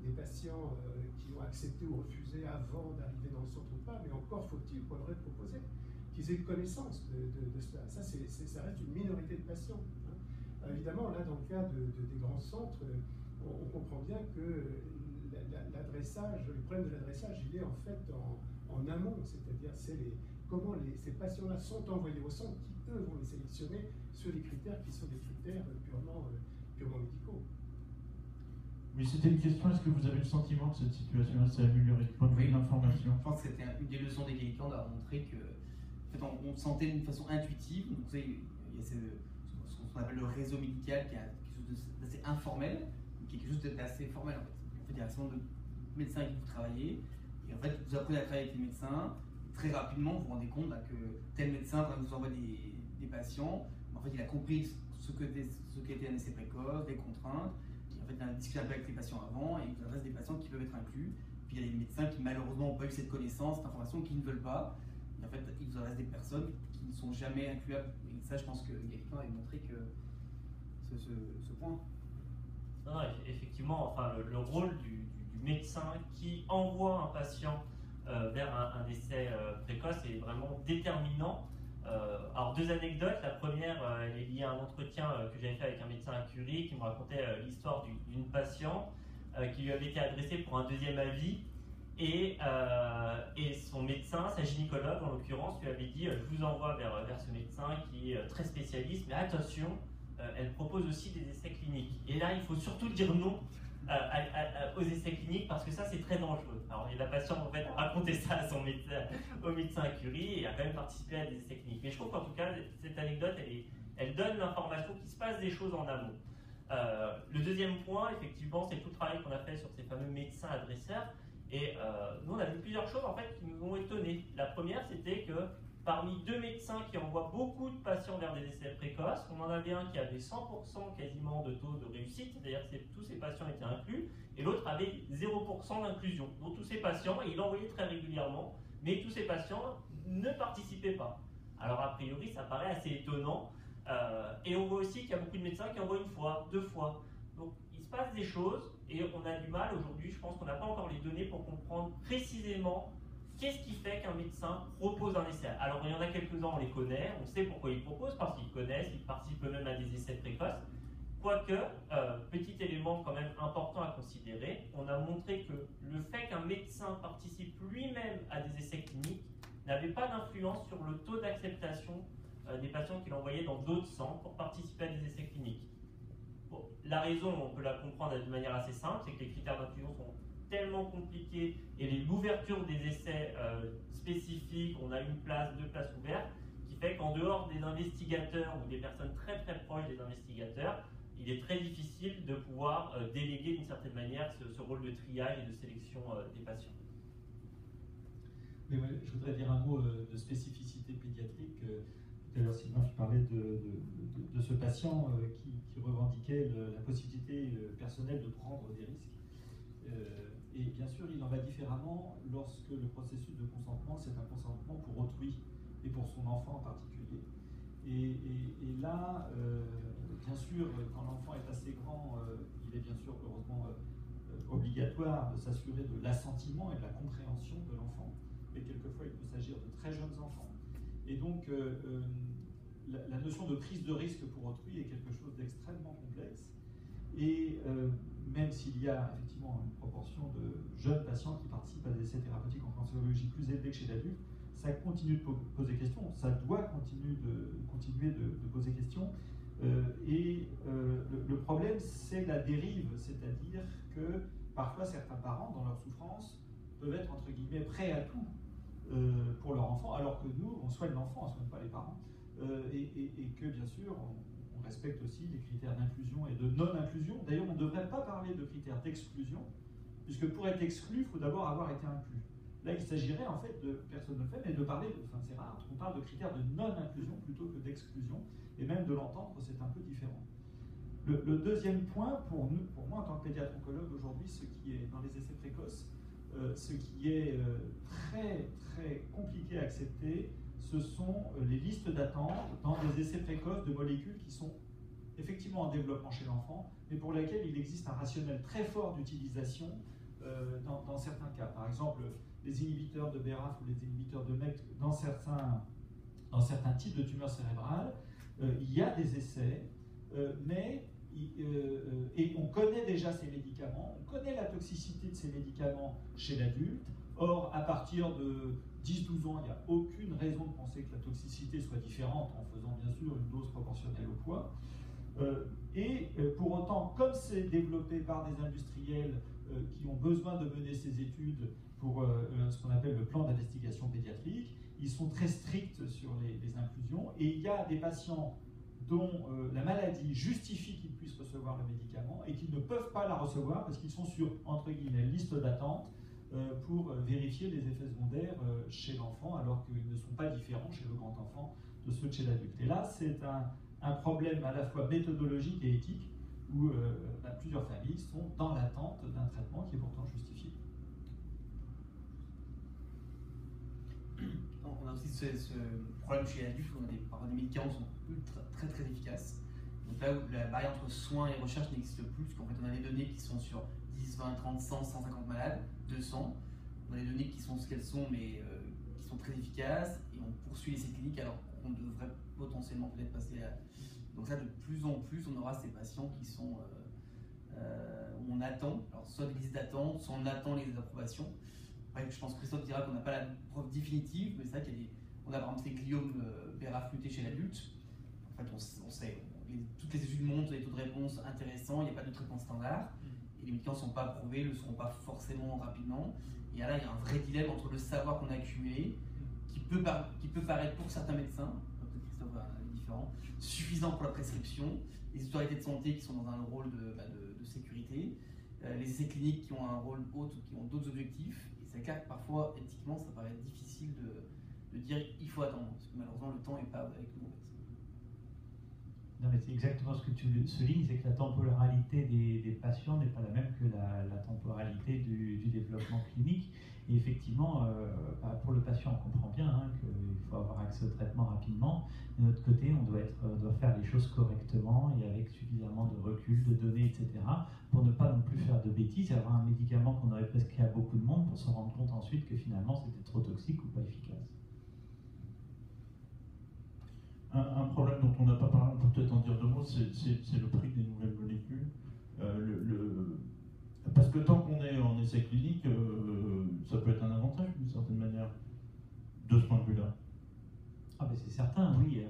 des patients qui ont accepté ou refusé avant d'arriver dans le centre ou pas, mais encore faut-il qu'on leur ait proposé qu'ils aient connaissance de cela. Ça reste une minorité de patients. Hein. Évidemment, là, dans le cas des grands centres, on comprend bien que l'adressage, le problème de l'adressage, il est en fait en amont, c'est-à-dire comment ces patients-là sont envoyés au centre, qui eux vont les sélectionner sur des critères qui sont des critères purement médicaux. Oui, c'était une question. Est-ce que vous avez le sentiment que cette situation s'est améliorée du point de vue de l'information? Je pense que c'était une des leçons d'égalité. On a montré que, en fait, on sentait d'une façon intuitive. Donc, vous savez, il y a ce qu'on appelle le réseau médical, qui est quelque chose d'assez informel, qui est quelque chose d'assez formel. En fait, il y a un certain nombre de médecins avec qui vous travaillez, et en fait, vous apprenez à travailler avec les médecins. Très rapidement, vous vous rendez compte que tel médecin, quand il vous envoie des patients, en fait, il a compris ce qu'était un essai précoce, les contraintes. En fait, il a discuté un peu avec les patients avant et il vous adresse des patients qui peuvent être inclus. Puis il y a des médecins qui malheureusement n'ont pas eu cette connaissance, cette information, qui ne veulent pas. Et en fait, il vous adresse des personnes qui ne sont jamais incluables. Et ça, je pense que Gallican avait montré que ce point. Non, effectivement, enfin, le rôle du médecin qui envoie un patient vers un essai précoce est vraiment déterminant. Alors, deux anecdotes. La première, elle est liée à un entretien que j'avais fait avec un médecin à Curie qui me racontait l'histoire d'une patiente qui lui avait été adressée pour un deuxième avis et son médecin, sa gynécologue en l'occurrence, lui avait dit je vous envoie vers ce médecin qui est très spécialiste, mais attention, elle propose aussi des essais cliniques. Et là, il faut surtout dire non aux essais cliniques parce que ça c'est très dangereux. Alors la patiente en fait racontait ça à au médecin à Curie et a quand même participé à des essais cliniques. Mais je trouve qu'en tout cas cette anecdote elle donne l'information qu'il se passe des choses en amont. Le deuxième point effectivement c'est tout le travail qu'on a fait sur ces fameux médecins adresseurs et nous on a vu plusieurs choses en fait qui nous ont étonnés. La première c'était que parmi deux médecins qui envoient beaucoup de patients vers des essais précoces, on en avait un qui avait 100% quasiment de taux de réussite, c'est-à-dire que tous ces patients étaient inclus, et l'autre avait 0% d'inclusion. Donc tous ces patients, et il envoyait très régulièrement, mais tous ces patients ne participaient pas. Alors a priori, ça paraît assez étonnant, et on voit aussi qu'il y a beaucoup de médecins qui envoient une fois, deux fois. Donc il se passe des choses, et on a du mal aujourd'hui, je pense qu'on n'a pas encore les données pour comprendre précisément qu'est-ce qui fait qu'un médecin propose un essai. Alors il y en a quelques-uns, on les connaît, on sait pourquoi ils proposent, parce qu'ils connaissent, ils participent eux-mêmes à des essais précoces. Quoique, petit élément quand même important à considérer, on a montré que le fait qu'un médecin participe lui-même à des essais cliniques n'avait pas d'influence sur le taux d'acceptation des patients qu'il envoyait dans d'autres centres pour participer à des essais cliniques. Bon, la raison, on peut la comprendre de manière assez simple, c'est que les critères d'inclusion sont tellement compliqué et l'ouverture des essais spécifiques, on a une place, deux places ouvertes, qui fait qu'en dehors des investigateurs ou des personnes très très proches des investigateurs, il est très difficile de pouvoir déléguer d'une certaine manière ce rôle de triage et de sélection des patients. Mais ouais, je voudrais dire un mot de spécificité pédiatrique. Tout à l'heure, Sylvain, tu parlais de ce patient qui revendiquait la possibilité personnelle de prendre des risques. Et bien sûr, il en va différemment lorsque le processus de consentement, c'est un consentement pour autrui et pour son enfant en particulier. Et là, bien sûr, quand l'enfant est assez grand, il est bien sûr, heureusement, obligatoire de s'assurer de l'assentiment et de la compréhension de l'enfant. Mais quelquefois, il peut s'agir de très jeunes enfants. Et donc, la notion de prise de risque pour autrui est quelque chose d'extrêmement complexe. Et même s'il y a effectivement une proportion de jeunes patients qui participent à des essais thérapeutiques en cancérologie plus élevée que chez l'adulte, ça continue de poser question, ça doit continuer de poser question. Le problème, c'est la dérive, c'est-à-dire que parfois certains parents, dans leur souffrance, peuvent être entre guillemets prêts à tout pour leur enfant, alors que nous, on soigne l'enfant, on ne soigne pas les parents. Et que bien sûr, on respecte aussi les critères d'inclusion et de non-inclusion. D'ailleurs, on ne devrait pas parler de critères d'exclusion, puisque pour être exclu, il faut d'abord avoir été inclus. Là, il s'agirait en fait de, personne ne le fait, mais de parler, enfin c'est rare, on parle de critères de non-inclusion plutôt que d'exclusion, et même de l'entendre, c'est un peu différent. Le deuxième point, pour moi en tant que pédiatre oncologue aujourd'hui, ce qui est dans les essais précoces, ce qui est très très compliqué à accepter, ce sont les listes d'attente dans des essais précoces de molécules qui sont effectivement en développement chez l'enfant, mais pour laquelle il existe un rationnel très fort d'utilisation dans certains cas. Par exemple, les inhibiteurs de BRAF ou les inhibiteurs de MEK dans certains types de tumeurs cérébrales, il y a des essais, et on connaît déjà ces médicaments, on connaît la toxicité de ces médicaments chez l'adulte. Or, à partir de 10-12 ans, il n'y a aucune raison de penser que la toxicité soit différente en faisant bien sûr une dose proportionnelle au poids. Pour autant, comme c'est développé par des industriels qui ont besoin de mener ces études pour ce qu'on appelle le plan d'investigation pédiatrique, ils sont très stricts sur les inclusions, et il y a des patients dont la maladie justifie qu'ils puissent recevoir le médicament et qu'ils ne peuvent pas la recevoir parce qu'ils sont sur, entre guillemets, liste d'attente pour vérifier les effets secondaires chez l'enfant, alors qu'ils ne sont pas différents chez le grand enfant de ceux de chez l'adulte. Et là, c'est un problème à la fois méthodologique et éthique, où plusieurs familles sont dans l'attente d'un traitement qui est pourtant justifié. On a aussi ce problème chez l'adulte où parfois des médicaments sont très très efficaces. Donc là où la barrière entre soins et recherche n'existe plus, parce qu'en fait on a des données qui sont sur 10, 20, 30, 100, 150 malades, 200. On a des données qui sont ce qu'elles sont, mais qui sont très efficaces, et on poursuit l'essai clinique alors qu'on devrait potentiellement peut-être passer à... Donc ça, de plus en plus, on aura ces patients qui sont... où on attend, alors soit des listes d'attente, soit on attend les approbations. Après, je pense que Christophe dira qu'on n'a pas la preuve définitive, mais c'est vrai qu'on a par exemple ces gliomes BRAF mutés chez l'adulte. En fait, on sait, toutes les études montrent des taux de réponse intéressants, il n'y a pas de traitement standard, et les médicaments ne sont pas approuvés, ne le seront pas forcément rapidement. Et là, il y a un vrai dilemme entre le savoir qu'on a accumulé, qui peut paraître pour certains médecins, peut-être Christophe est différent, suffisant pour la prescription, les autorités de santé qui sont dans un rôle de sécurité, les essais cliniques qui ont un rôle autre, qui ont d'autres objectifs. Et c'est clair que parfois, éthiquement, ça paraît difficile de dire il faut attendre, parce que malheureusement, le temps n'est pas avec nous. Non, mais c'est exactement ce que tu soulignes, c'est que la temporalité des patients n'est pas la même que la temporalité du développement clinique. Et effectivement, pour le patient, on comprend bien qu'il faut avoir accès au traitement rapidement. De notre côté, on doit faire les choses correctement et avec suffisamment de recul, de données, etc., pour ne pas non plus faire de bêtises et avoir un médicament qu'on aurait prescrit à beaucoup de monde pour se rendre compte ensuite que finalement c'était trop toxique ou pas efficace. Un problème dont on n'a pas parlé, on peut peut-être en dire deux mots, c'est le prix des nouvelles molécules. Parce que tant qu'on est en essai clinique, ça peut être un avantage d'une certaine manière, de ce point de vue-là. Ah ben c'est certain, oui.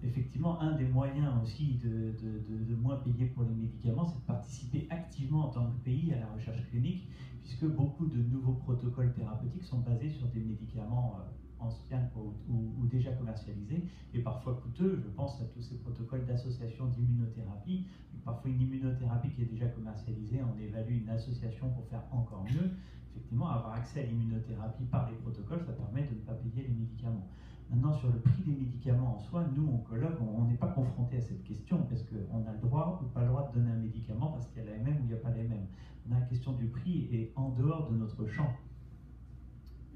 Effectivement, un des moyens aussi de moins payer pour les médicaments, c'est de participer activement en tant que pays à la recherche clinique, puisque beaucoup de nouveaux protocoles thérapeutiques sont basés sur des médicaments anciens ou déjà commercialisés et parfois coûteux. Je pense à tous ces protocoles d'association d'immunothérapie. Parfois une immunothérapie qui est déjà commercialisée, on évalue une association pour faire encore mieux. Effectivement, avoir accès à l'immunothérapie par les protocoles, ça permet de ne pas payer les médicaments. Maintenant, sur le prix des médicaments en soi, nous, oncologues, on n'est pas confrontés à cette question parce qu'on a le droit ou pas le droit de donner un médicament parce qu'il y a l'AMM ou il n'y a pas l'AMM. La question du prix est en dehors de notre champ.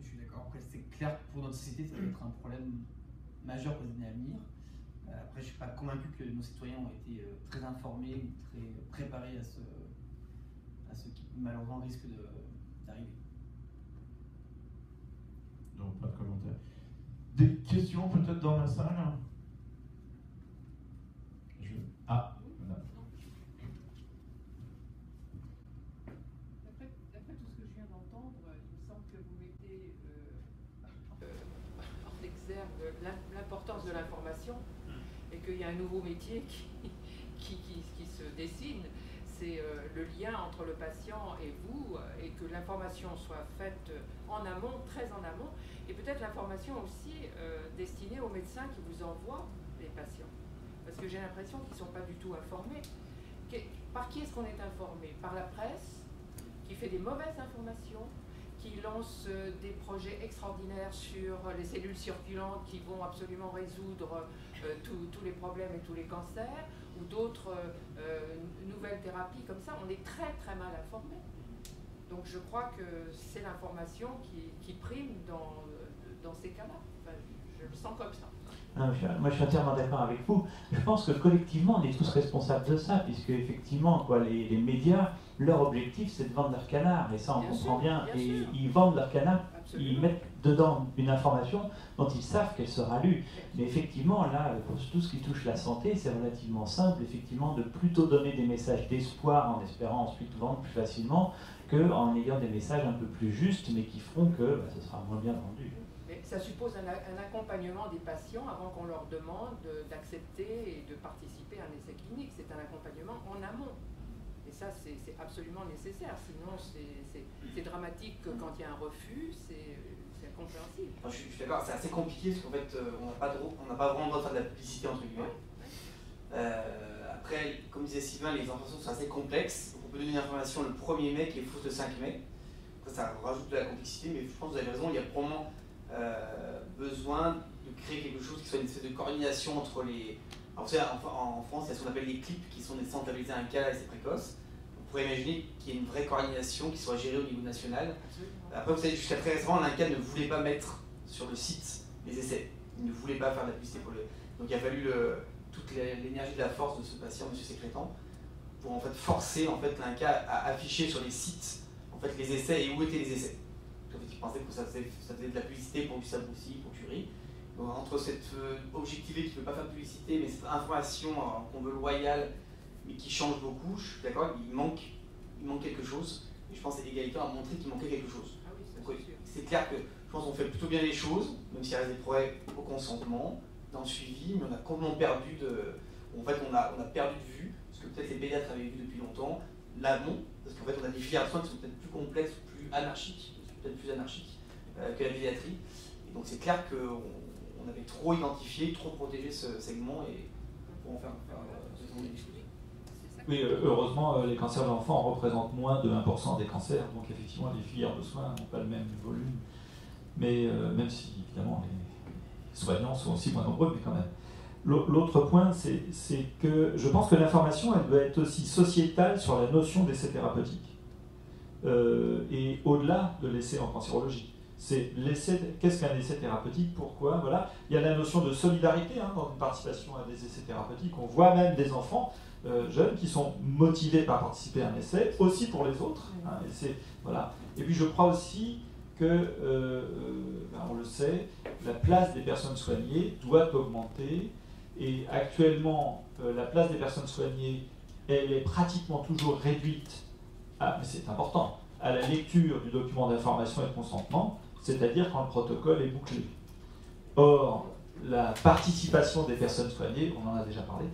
Je suis d'accord. Après, c'est clair que pour notre société, ça va être un problème majeur pour les années à venir. Après, je ne suis pas convaincu que nos citoyens ont été très informés ou très préparés à ce qui malheureusement risque d'arriver. Donc, pas de commentaires. Des questions peut-être dans la salle? Ah, voilà. D'après tout ce que je viens d'entendre, il me semble que vous mettez en exergue l'importance de l'information et qu'il y a un nouveau métier qui se dessine. C'est le lien entre le patient et vous, et que l'information soit faite en amont, très en amont, et peut-être l'information aussi destinée aux médecins qui vous envoient les patients. Parce que j'ai l'impression qu'ils ne sont pas du tout informés. Par qui est-ce qu'on est informé? Par la presse, qui fait des mauvaises informations, qui lance des projets extraordinaires sur les cellules circulantes qui vont absolument résoudre tous les problèmes et tous les cancers, ou d'autres nouvelles thérapies comme ça. On est très très mal informé. Donc je crois que c'est l'information qui prime dans ces cas-là. Enfin, je le sens comme ça. Non, moi je suis entièrement d'accord avec vous. Je pense que collectivement on est tous responsables de ça, puisque effectivement quoi, les médias, leur objectif c'est de vendre leur canard, et ça on comprend bien. Et sûr. Ils vendent leur canard, Absolument. ils mettent dedans une information dont ils savent qu'elle sera lue. Mais effectivement là, pour tout ce qui touche la santé, c'est relativement simple, effectivement, de plutôt donner des messages d'espoir en espérant ensuite vendre plus facilement, qu'en ayant des messages un peu plus justes, mais qui feront que ce sera moins bien vendu. Mais ça suppose un accompagnement des patients avant qu'on leur demande d'accepter et de participer à un essai clinique. C'est un accompagnement en amont. Et ça, c'est absolument nécessaire. Sinon, c'est dramatique que quand il y a un refus, c'est incompréhensible. Enfin, je suis d'accord, c'est assez compliqué parce qu'en fait, on n'a pas vraiment le droit de faire de la publicité, entre guillemets. Après, comme disait Sylvain, les informations sont assez complexes. On peut donner une information le 1er mai qui est fausse le 5 mai. Après, ça rajoute de la complexité, mais je pense que vous avez raison, il y a probablement besoin de créer quelque chose qui soit une espèce de coordination entre les... Alors, vous savez, en France, il y a ce qu'on appelle les CLIP, qui sont des centres labellisés un cas et c'est précoce. On pourrait imaginer qu'il y ait une vraie coordination qui soit gérée au niveau national. Après, vous savez, jusqu'à très récemment, l'INCa ne voulait pas mettre sur le site les essais. Il ne voulait pas faire de la publicité pour le... Donc il a fallu toute l'énergie de la force de ce patient, M. Sécrétan, pour en fait forcer l'INCa à afficher sur les sites en fait, les essais et où étaient les essais. En fait, il pensait que ça faisait de la publicité pour Gustave Roussy, pour Curie. Donc entre cette objectivité qui ne veut pas faire de publicité, mais cette information qu'on veut loyale, mais qui change beaucoup, je suis d'accord, il manque quelque chose. Et je pense que Égalité a montré qu'il manquait quelque chose. Ah oui, donc c'est clair que je pense qu'on fait plutôt bien les choses, même s'il reste des progrès au consentement, dans le suivi, mais on a complètement perdu on a perdu de vue, parce que peut-être les pédiatres avaient vu depuis longtemps, l'amont, parce qu'en fait on a des filières de soins qui sont peut-être plus complexes, plus anarchiques, que la pédiatrie. Et donc c'est clair qu'on avait trop identifié, trop protégé ce segment et pour en faire Oui, heureusement, les cancers de l'enfant représentent moins de 1% des cancers, donc effectivement les filières de soins n'ont pas le même volume. Mais même si évidemment les soignants sont aussi moins nombreux, mais quand même. L'autre point, c'est que je pense que l'information, elle doit être aussi sociétale sur la notion d'essai thérapeutique. Et au-delà de l'essai en cancérologie. Qu'est-ce qu'un essai thérapeutique? Pourquoi? Voilà. Il y a la notion de solidarité dans une participation à des essais thérapeutiques. On voit même des enfants jeunes qui sont motivés par participer à un essai, aussi pour les autres. Voilà. Et puis je crois aussi que, on le sait, la place des personnes soignées doit augmenter. Et actuellement, la place des personnes soignées, elle est pratiquement toujours réduite, mais c'est important, à la lecture du document d'information et de consentement, c'est-à-dire quand le protocole est bouclé. Or, la participation des personnes soignées, on en a déjà parlé,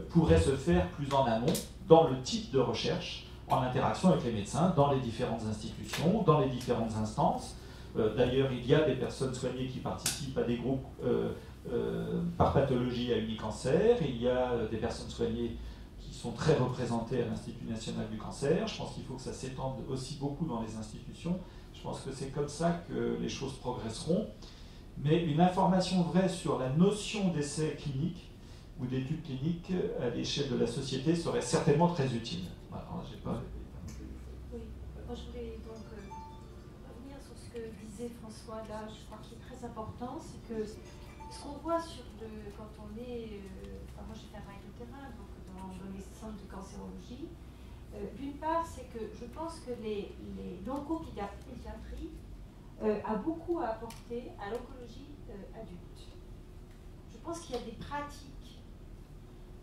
pourrait se faire plus en amont, dans le type de recherche, en interaction avec les médecins, dans les différentes institutions, dans les différentes instances. D'ailleurs, il y a des personnes soignées qui participent à des groupes par pathologie à Unicancer. Il y a des personnes soignées qui sont très représentées à l'Institut national du cancer. Je pense qu'il faut que ça s'étende aussi beaucoup dans les institutions. Je pense que c'est comme ça que les choses progresseront. Mais une information vraie sur la notion d'essai clinique ou d'études cliniques à l'échelle de la société serait certainement très utile. Alors, j'ai pas... Oui, moi je voulais donc revenir sur ce que disait François là, je crois qu'il est très important, c'est que ce qu'on voit quand on est, moi j'ai fait un travail de terrain, donc dans les centres de cancérologie, d'une part c'est que je pense que l'oncopédiatrie a beaucoup à apporter à l'oncologie adulte. Je pense qu'il y a des pratiques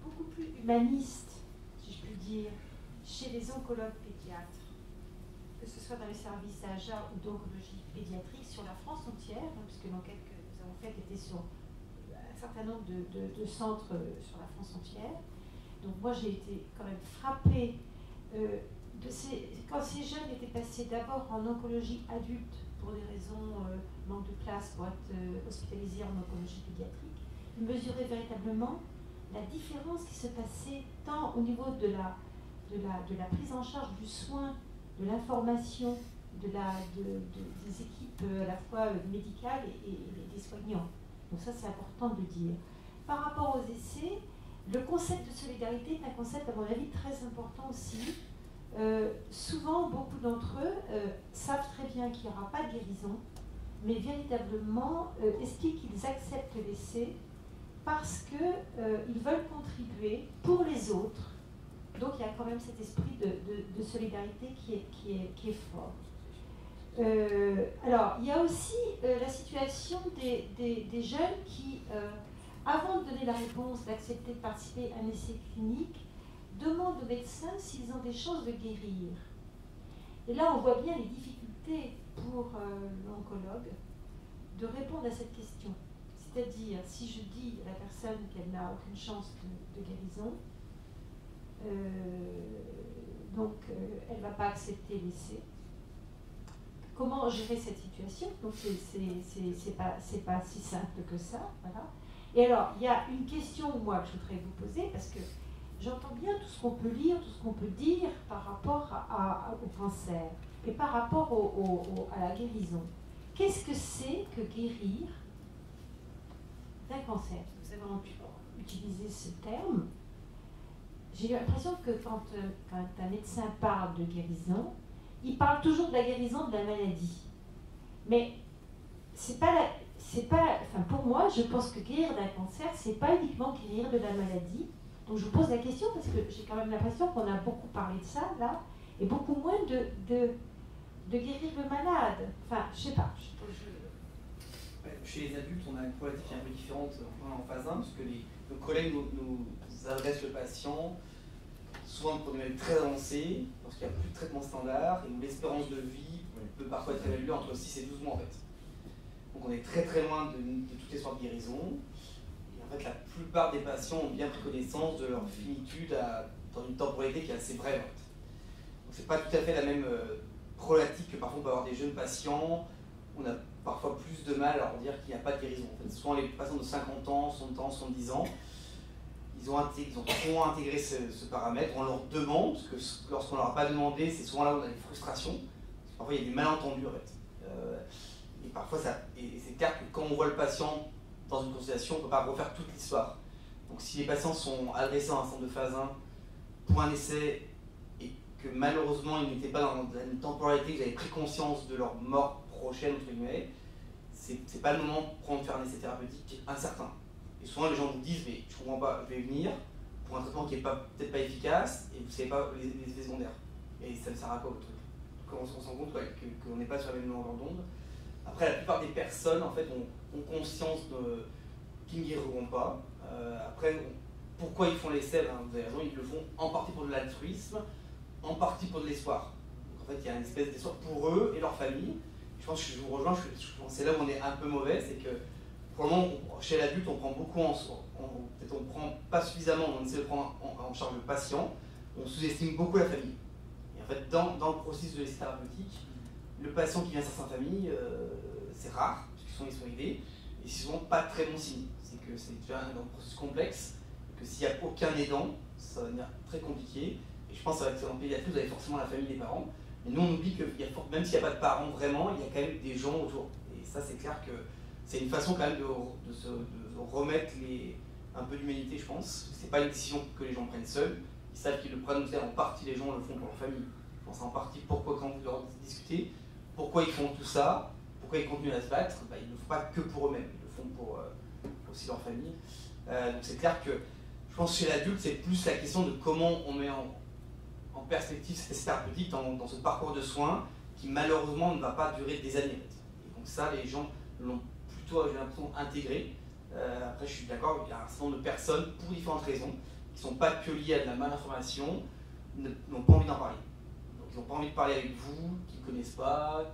beaucoup plus humanistes, si je puis dire, chez les oncologues pédiatres, que ce soit dans les services d'AJA ou d'oncologie pédiatrique sur la France entière, puisque l'enquête que nous avons faite était sur un certain nombre de centres sur la France entière. Donc moi j'ai été quand même frappée quand ces jeunes étaient passés d'abord en oncologie adulte pour des raisons manque de place pour être hospitalisés en oncologie pédiatrique, ils mesuraient véritablement la différence qui se passait tant au niveau de la prise en charge du soin, de l'information, des équipes à la fois médicales et des soignants. Donc ça c'est important de le dire. Par rapport aux essais, le concept de solidarité est un concept à mon avis très important aussi. Souvent, beaucoup d'entre eux savent très bien qu'il n'y aura pas de guérison, mais véritablement estiment qu'ils acceptent l'essai parce qu'ils veulent contribuer pour les autres. Donc il y a quand même cet esprit de solidarité qui est fort. Alors, il y a aussi la situation des jeunes qui, avant de donner la réponse, d'accepter de participer à un essai clinique, demandent aux médecins s'ils ont des chances de guérir. Et là, on voit bien les difficultés pour l'oncologue de répondre à cette question. C'est-à-dire, si je dis à la personne qu'elle n'a aucune chance de guérison, donc elle ne va pas accepter l'essai. Comment gérer cette situation? Donc c'est pas si simple que ça, voilà. Et alors il y a une question moi que je voudrais vous poser parce que j'entends bien tout ce qu'on peut lire, tout ce qu'on peut dire par rapport au cancer et par rapport à la guérison. Qu'est-ce que c'est que guérir d'un cancer? Vous avez vraiment utilisé ce terme. J'ai l'impression que quand un médecin parle de guérison, il parle toujours de la guérison de la maladie. Mais enfin pour moi, je pense que guérir d'un cancer, c'est pas uniquement guérir de la maladie. Donc je vous pose la question parce que j'ai quand même l'impression qu'on a beaucoup parlé de ça là, et beaucoup moins de guérir le malade. Enfin, je sais pas. Chez les adultes, on a une problématique un peu différente en phase 1, parce que nos collègues nous adressent le patient souvent pour des maladies très avancées, parce qu'il n'y a plus de traitement standard, et où l'espérance de vie peut parfois être évaluée entre 6 et 12 mois en fait. Donc on est très très loin de toutes les sortes de guérison. Et en fait, la plupart des patients ont bien pris connaissance de leur finitude dans une temporalité qui est assez brève. En fait. Donc c'est pas tout à fait la même problématique que parfois on peut avoir des jeunes patients. On a parfois plus de mal à leur dire qu'il n'y a pas de guérison. En fait, souvent les patients de 50 ans, 60 ans, 70 ans, ils ont souvent intégré ce paramètre. On leur demande, parce que lorsqu'on ne leur a pas demandé, c'est souvent là où on a des frustrations. Parce que parfois il y a des malentendus en fait. Et parfois, c'est clair que quand on voit le patient dans une consultation, on ne peut pas refaire toute l'histoire. Donc si les patients sont adressés à un centre de phase 1 pour un essai et que malheureusement ils n'étaient pas dans une temporalité, que j'avais pris conscience de leur mort prochaine, entre guillemets, c'est pas le moment pour faire un essai thérapeutique incertain. Et souvent les gens vous disent, mais je comprends pas, je vais venir pour un traitement qui n'est peut-être pas efficace et vous ne savez pas les effets secondaires. Et ça ne sert à quoi votre truc? Donc on se rend compte qu'on n'est pas sur la même longueur d'onde. Après, la plupart des personnes en fait, ont conscience qu'ils ne guériront pas. Après, pourquoi ils font l'essai? Vous avez raison, ils le font en partie pour de l'altruisme, en partie pour de l'espoir. Donc en fait, il y a une espèce d'espoir pour eux et leur famille. Je pense que je vous rejoins, c'est là où on est un peu mauvais, c'est que pour le moment, chez l'adulte, on prend beaucoup peut-être on prend pas suffisamment, on essaie de prendre en charge le patient, on sous-estime beaucoup la famille. Et en fait, dans le processus de l'essai thérapeutique, le patient qui vient sur sa famille, c'est rare, parce qu'ils sont aidés, et c'est souvent pas très bon signe. C'est que c'est déjà un processus complexe, que s'il n'y a aucun aidant, ça va devenir très compliqué. Et je pense que en pédiatrie, vous avez forcément la famille des parents. Mais nous, on oublie que même s'il n'y a pas de parents vraiment, il y a quand même des gens autour. Et ça, c'est clair que c'est une façon quand même de se remettre un peu d'humanité, je pense. C'est pas une décision que les gens prennent seuls. Ils savent qu'ils le prennent, en partie les gens le font pour leur famille. Je pense en partie pourquoi quand vous leur discutez, pourquoi ils font tout ça, pourquoi ils continuent à se battre, ils ne le font pas que pour eux-mêmes, ils le font pour aussi leur famille. Donc c'est clair que je pense que chez l'adulte, c'est plus la question de comment on met en perspective cette essai thérapeutique dans ce parcours de soins qui malheureusement ne va pas durer des années. Et donc ça, les gens l'ont plutôt, j'ai l'impression, intégré. Après, je suis d'accord, il y a un certain nombre de personnes, pour différentes raisons, qui ne sont pas que liées à de la malinformation, n'ont pas envie d'en parler. Donc ils n'ont pas envie de parler avec vous, qui ne connaissent pas,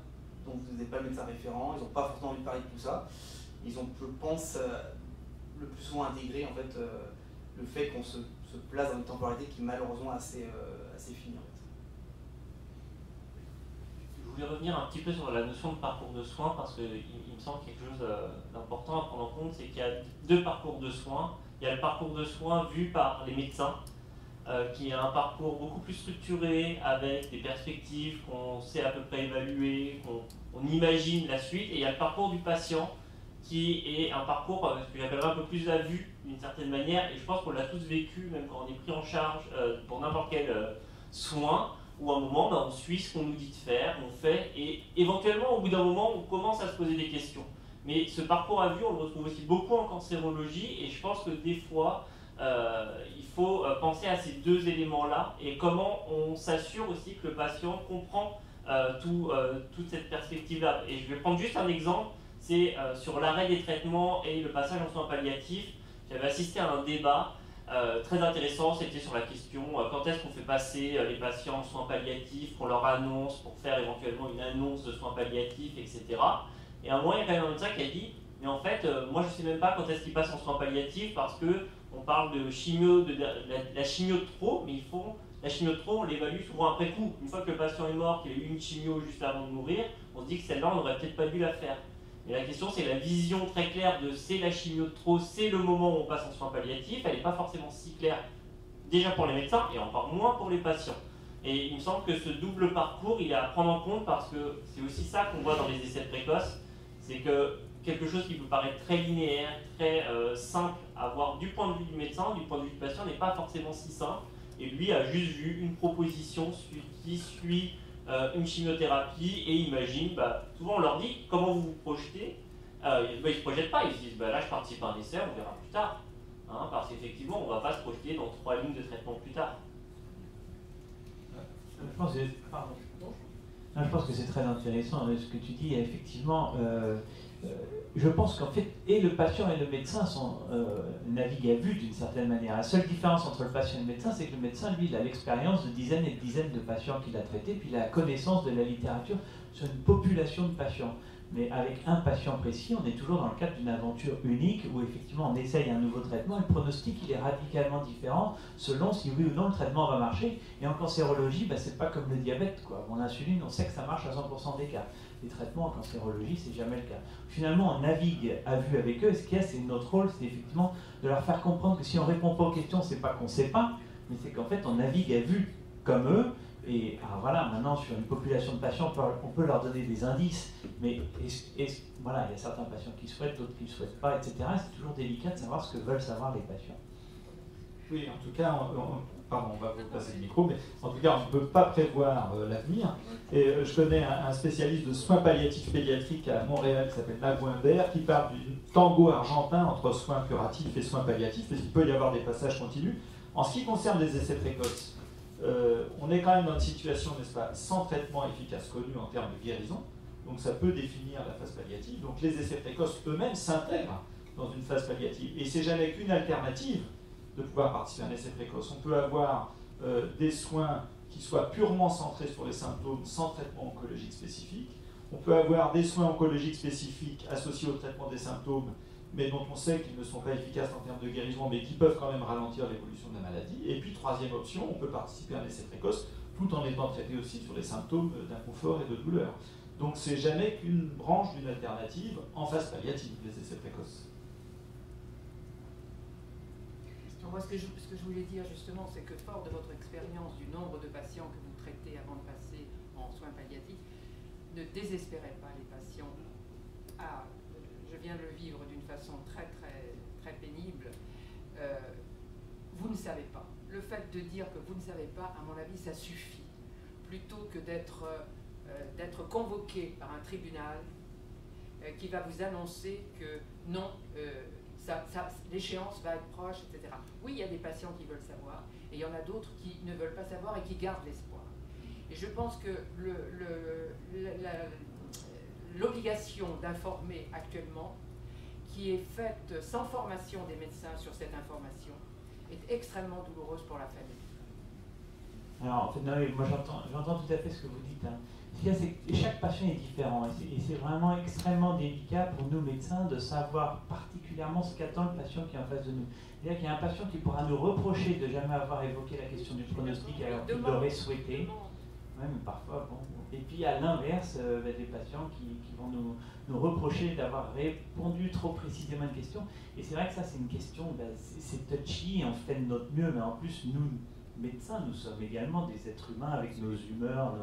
dont vous n'êtes pas le médecin référent, ils n'ont pas forcément envie de parler de tout ça. Ils ont, je pense, le plus souvent intégré en fait, le fait qu'on se place dans une temporalité qui est malheureusement assez finie. En fait. Je voulais revenir un petit peu sur la notion de parcours de soins parce qu'il me semble quelque chose d'important à prendre en compte, c'est qu'il y a deux parcours de soins. Il y a le parcours de soins vu par les médecins, qui est un parcours beaucoup plus structuré, avec des perspectives qu'on sait à peu près évaluer, qu'on imagine la suite. Et il y a le parcours du patient, qui est un parcours que j'appellerais un peu plus à vue, d'une certaine manière. Et je pense qu'on l'a tous vécu, même quand on est pris en charge pour n'importe quel soin, où à un moment, on suit ce qu'on nous dit de faire, on fait, et éventuellement, au bout d'un moment, on commence à se poser des questions. Mais ce parcours à vue, on le retrouve aussi beaucoup en cancérologie, et je pense que des fois, il faut penser à ces deux éléments-là, et comment on s'assure aussi que le patient comprend toute cette perspective-là. Et je vais prendre juste un exemple, c'est sur l'arrêt des traitements et le passage en soins palliatifs. J'avais assisté à un débat très intéressant, c'était sur la question quand est-ce qu'on fait passer les patients en soins palliatifs, qu'on leur annonce, pour faire éventuellement une annonce de soins palliatifs, etc. Et à un moment, il y a quand même un médecin qui a dit, mais en fait, moi je ne sais même pas quand est-ce qu'ils passent en soins palliatifs, parce qu'on parle de chimio, la chimio de trop, mais la chimio de trop, on l'évalue souvent après coup. Une fois que le patient est mort, qu'il a eu une chimio juste avant de mourir, on se dit que celle-là, on n'aurait peut-être pas dû la faire. Mais la question, c'est la vision très claire de c'est la chimio de trop, c'est le moment où on passe en soins palliatifs, elle n'est pas forcément si claire, déjà pour les médecins et encore moins pour les patients. Et il me semble que ce double parcours, il est à prendre en compte parce que c'est aussi ça qu'on voit dans les essais précoces, c'est que quelque chose qui peut paraître très linéaire, très simple à voir du point de vue du médecin, du point de vue du patient, n'est pas forcément si simple. Et lui a juste vu une proposition qui suit une chimiothérapie et imagine, souvent on leur dit comment vous vous projetez, ils ne se projettent pas, ils se disent là je participe à un essai, on verra plus tard, hein, parce qu'effectivement on ne va pas se projeter dans 3 lignes de traitement plus tard. Je pense que c'est très intéressant ce que tu dis, effectivement. Je pense qu'en fait, et le patient et le médecin naviguent à vue d'une certaine manière. La seule différence entre le patient et le médecin, c'est que le médecin, lui, il a l'expérience de dizaines et de dizaines de patients qu'il a traités, puis il a la connaissance de la littérature sur une population de patients. Mais avec un patient précis, on est toujours dans le cadre d'une aventure unique où effectivement on essaye un nouveau traitement et le pronostic il est radicalement différent selon si oui ou non le traitement va marcher. Et en cancérologie, c'est pas comme le diabète, quoi. Mon insuline, on sait que ça marche à 100% des cas. Les traitements en cancérologie, c'est jamais le cas. Finalement, on navigue à vue avec eux, et ce qu'il y a, c'est notre rôle, c'est effectivement de leur faire comprendre que si on ne répond pas aux questions, c'est pas qu'on ne sait pas, mais c'est qu'en fait, on navigue à vue comme eux. Et alors voilà, maintenant, sur une population de patients, on peut leur donner des indices, mais voilà, il y a certains patients qui souhaitent, d'autres qui ne souhaitent pas, etc. C'est toujours délicat de savoir ce que veulent savoir les patients. Oui, en tout cas, pardon, on va vous passer le micro, mais en tout cas, on ne peut pas prévoir l'avenir. Et je connais un spécialiste de soins palliatifs pédiatriques à Montréal qui s'appelle Nagou Imbert, qui parle du tango argentin entre soins curatifs et soins palliatifs, parce qu'il peut y avoir des passages continus. En ce qui concerne les essais précoces, on est quand même dans une situation, n'est-ce pas, sans traitement efficace connu en termes de guérison, donc ça peut définir la phase palliative. Donc les essais précoces eux-mêmes s'intègrent dans une phase palliative, et c'est jamais qu'une alternative de pouvoir participer à un essai précoce. On peut avoir des soins qui soient purement centrés sur les symptômes sans traitement oncologique spécifique. On peut avoir des soins oncologiques spécifiques associés au traitement des symptômes, mais dont on sait qu'ils ne sont pas efficaces en termes de guérison, mais qui peuvent quand même ralentir l'évolution de la maladie. Et puis, troisième option, on peut participer à un essai précoce tout en étant traité aussi sur les symptômes d'inconfort et de douleur. Donc, c'est jamais qu'une branche d'une alternative en phase palliative, les essais précoces. Moi, ce que je voulais dire justement, c'est que fort de votre expérience du nombre de patients que vous traitez avant de passer en soins palliatifs, ne désespérez pas les patients. Je viens de le vivre d'une façon très, très, très pénible. Vous ne savez pas. Le fait de dire que vous ne savez pas, à mon avis, ça suffit. Plutôt que d'être convoqué par un tribunal qui va vous annoncer que non, l'échéance va être proche, etc. Oui, il y a des patients qui veulent savoir, et il y en a d'autres qui ne veulent pas savoir et qui gardent l'espoir. Et je pense que l'obligation d'informer actuellement, qui est faite sans formation des médecins sur cette information, est extrêmement douloureuse pour la famille. Alors, en fait, non, moi j'entends tout à fait ce que vous dites. Hein. Ce qu'il y a, c'est que chaque patient est différent, et c'est vraiment extrêmement délicat pour nous médecins de savoir particulièrement ce qu'attend le patient qui est en face de nous. C'est-à-dire qu'il y a un patient qui pourra nous reprocher de jamais avoir évoqué la question du pronostic alors qu'il l'aurait souhaité. Même parfois, bon. Et puis à l'inverse, des patients qui vont nous reprocher d'avoir répondu trop précisément à une question. Et c'est vrai que ça, c'est une question, c'est touchy, on fait de notre mieux, mais en plus, nous, médecins, nous sommes également des êtres humains avec nos humeurs,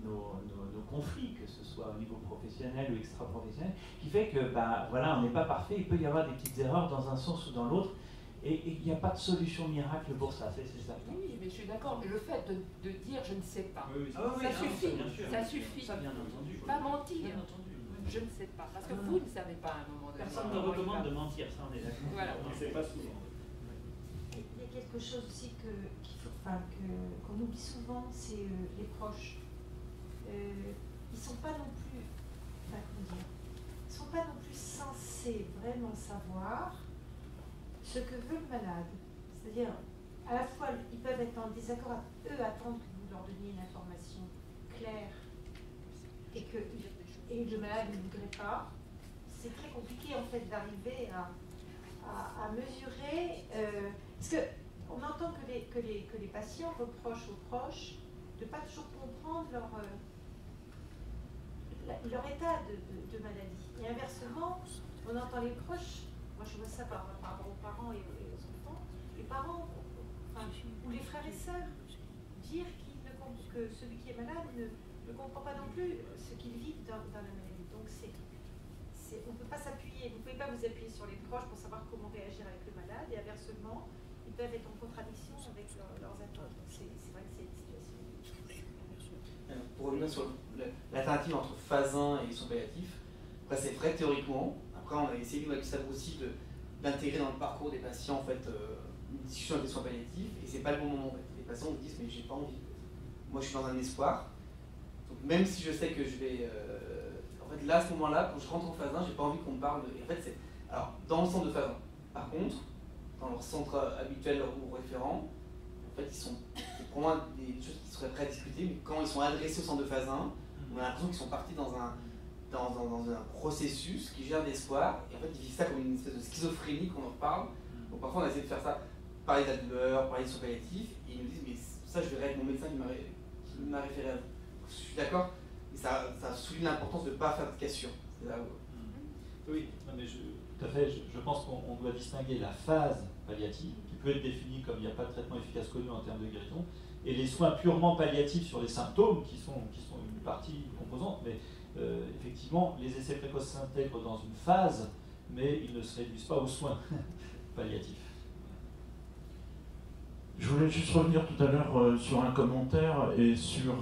nos conflits, que ce soit au niveau professionnel ou extra-professionnel, qui fait que, voilà, on n'est pas parfait, il peut y avoir des petites erreurs dans un sens ou dans l'autre. Et il n'y a pas de solution miracle pour ça, c'est ça. Oui, mais je suis d'accord. Mais le fait de dire je ne sais pas, oui, ça suffit. Ça suffit. Ça, bien entendu. Pas mentir. Bien entendu. Je ne sais pas. Parce que vous ne savez pas à un moment donné. Personne ne recommande de mentir, ça on est d'accord. Voilà. On ne sait pas souvent. Il y a quelque chose aussi qu'on oublie souvent, c'est les proches. Ils ne sont pas non plus, ils sont pas non plus censés vraiment savoir ce que veut le malade. C'est-à-dire, à la fois, ils peuvent être en désaccord, eux attendent que vous leur donniez une information claire et le malade ne voudrait pas. C'est très compliqué en fait d'arriver à mesurer, parce qu'on entend que les patients reprochent aux proches de ne pas toujours comprendre leur état de maladie. Et inversement, on entend les proches, moi je vois ça par rapport aux parents et aux enfants, les parents, ou les frères et sœurs, dire que celui qui est malade ne comprend pas non plus ce qu'il vit dans la maladie. Donc on ne peut pas s'appuyer, vous ne pouvez pas vous appuyer sur les proches pour savoir comment réagir avec le malade, et inversement, ils peuvent être en contradiction avec leurs attentes. Donc c'est vrai que c'est une situation. Pour revenir sur l'alternative entre phase 1 et les soins palliatifs, après c'est vrai théoriquement, après on a essayé avec Gustave aussi d'intégrer dans le parcours des patients en fait, une discussion avec les soins palliatifs, et c'est pas le bon moment en fait. Les patients me disent mais j'ai pas envie. Moi je suis dans un espoir, donc même si je sais que je vais... en fait là à ce moment-là, quand je rentre en phase 1, j'ai pas envie qu'on me parle de... Et en fait c'est... Alors dans le centre de phase 1, par contre, dans leur centre habituel ou référent, en fait c'est pour moi des choses qui seraient prêtes à discuter, mais quand ils sont adressés au centre de phase 1, on a l'impression qu'ils sont partis dans un processus qui gère l'espoir, et en fait ils vivent ça comme une espèce de schizophrénie qu'on leur parle. Donc parfois on a essayé de faire ça, parler de la douleur, parler de soins palliatifs, et ils nous disent mais ça je verrai avec mon médecin qui m'a référé à vous. Je suis d'accord, et ça souligne l'importance de ne pas faire de cassure. Oui, non mais tout à fait, je pense qu'on doit distinguer la phase palliative, qui peut être définie comme il n'y a pas de traitement efficace connu en termes de guérison, et les soins purement palliatifs sur les symptômes, qui sont une partie composante, mais effectivement, les essais précoces s'intègrent dans une phase, mais ils ne se réduisent pas aux soins palliatifs. Je voulais juste revenir tout à l'heure sur un commentaire et sur...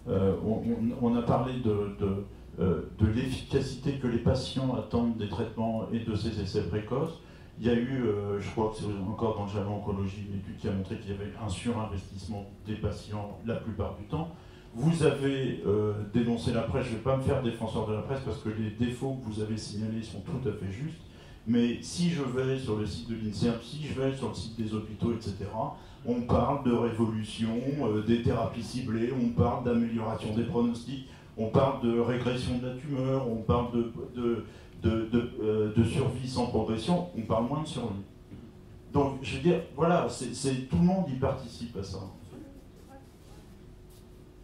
on a parlé de l'efficacité que les patients attendent des traitements et de ces essais précoces. Il y a eu, je crois que c'est encore dans le Java Oncologie, une étude qui a montré qu'il y avait un surinvestissement des patients la plupart du temps. Vous avez dénoncé la presse, je ne vais pas me faire défenseur de la presse parce que les défauts que vous avez signalés sont tout à fait justes, mais si je vais sur le site de l'INSERM, si je vais sur le site des hôpitaux, etc., on parle de révolution, des thérapies ciblées, on parle d'amélioration des pronostics, on parle de régression de la tumeur, on parle de survie sans progression, on parle moins de survie. Donc, je veux dire, voilà, tout le monde y participe à ça.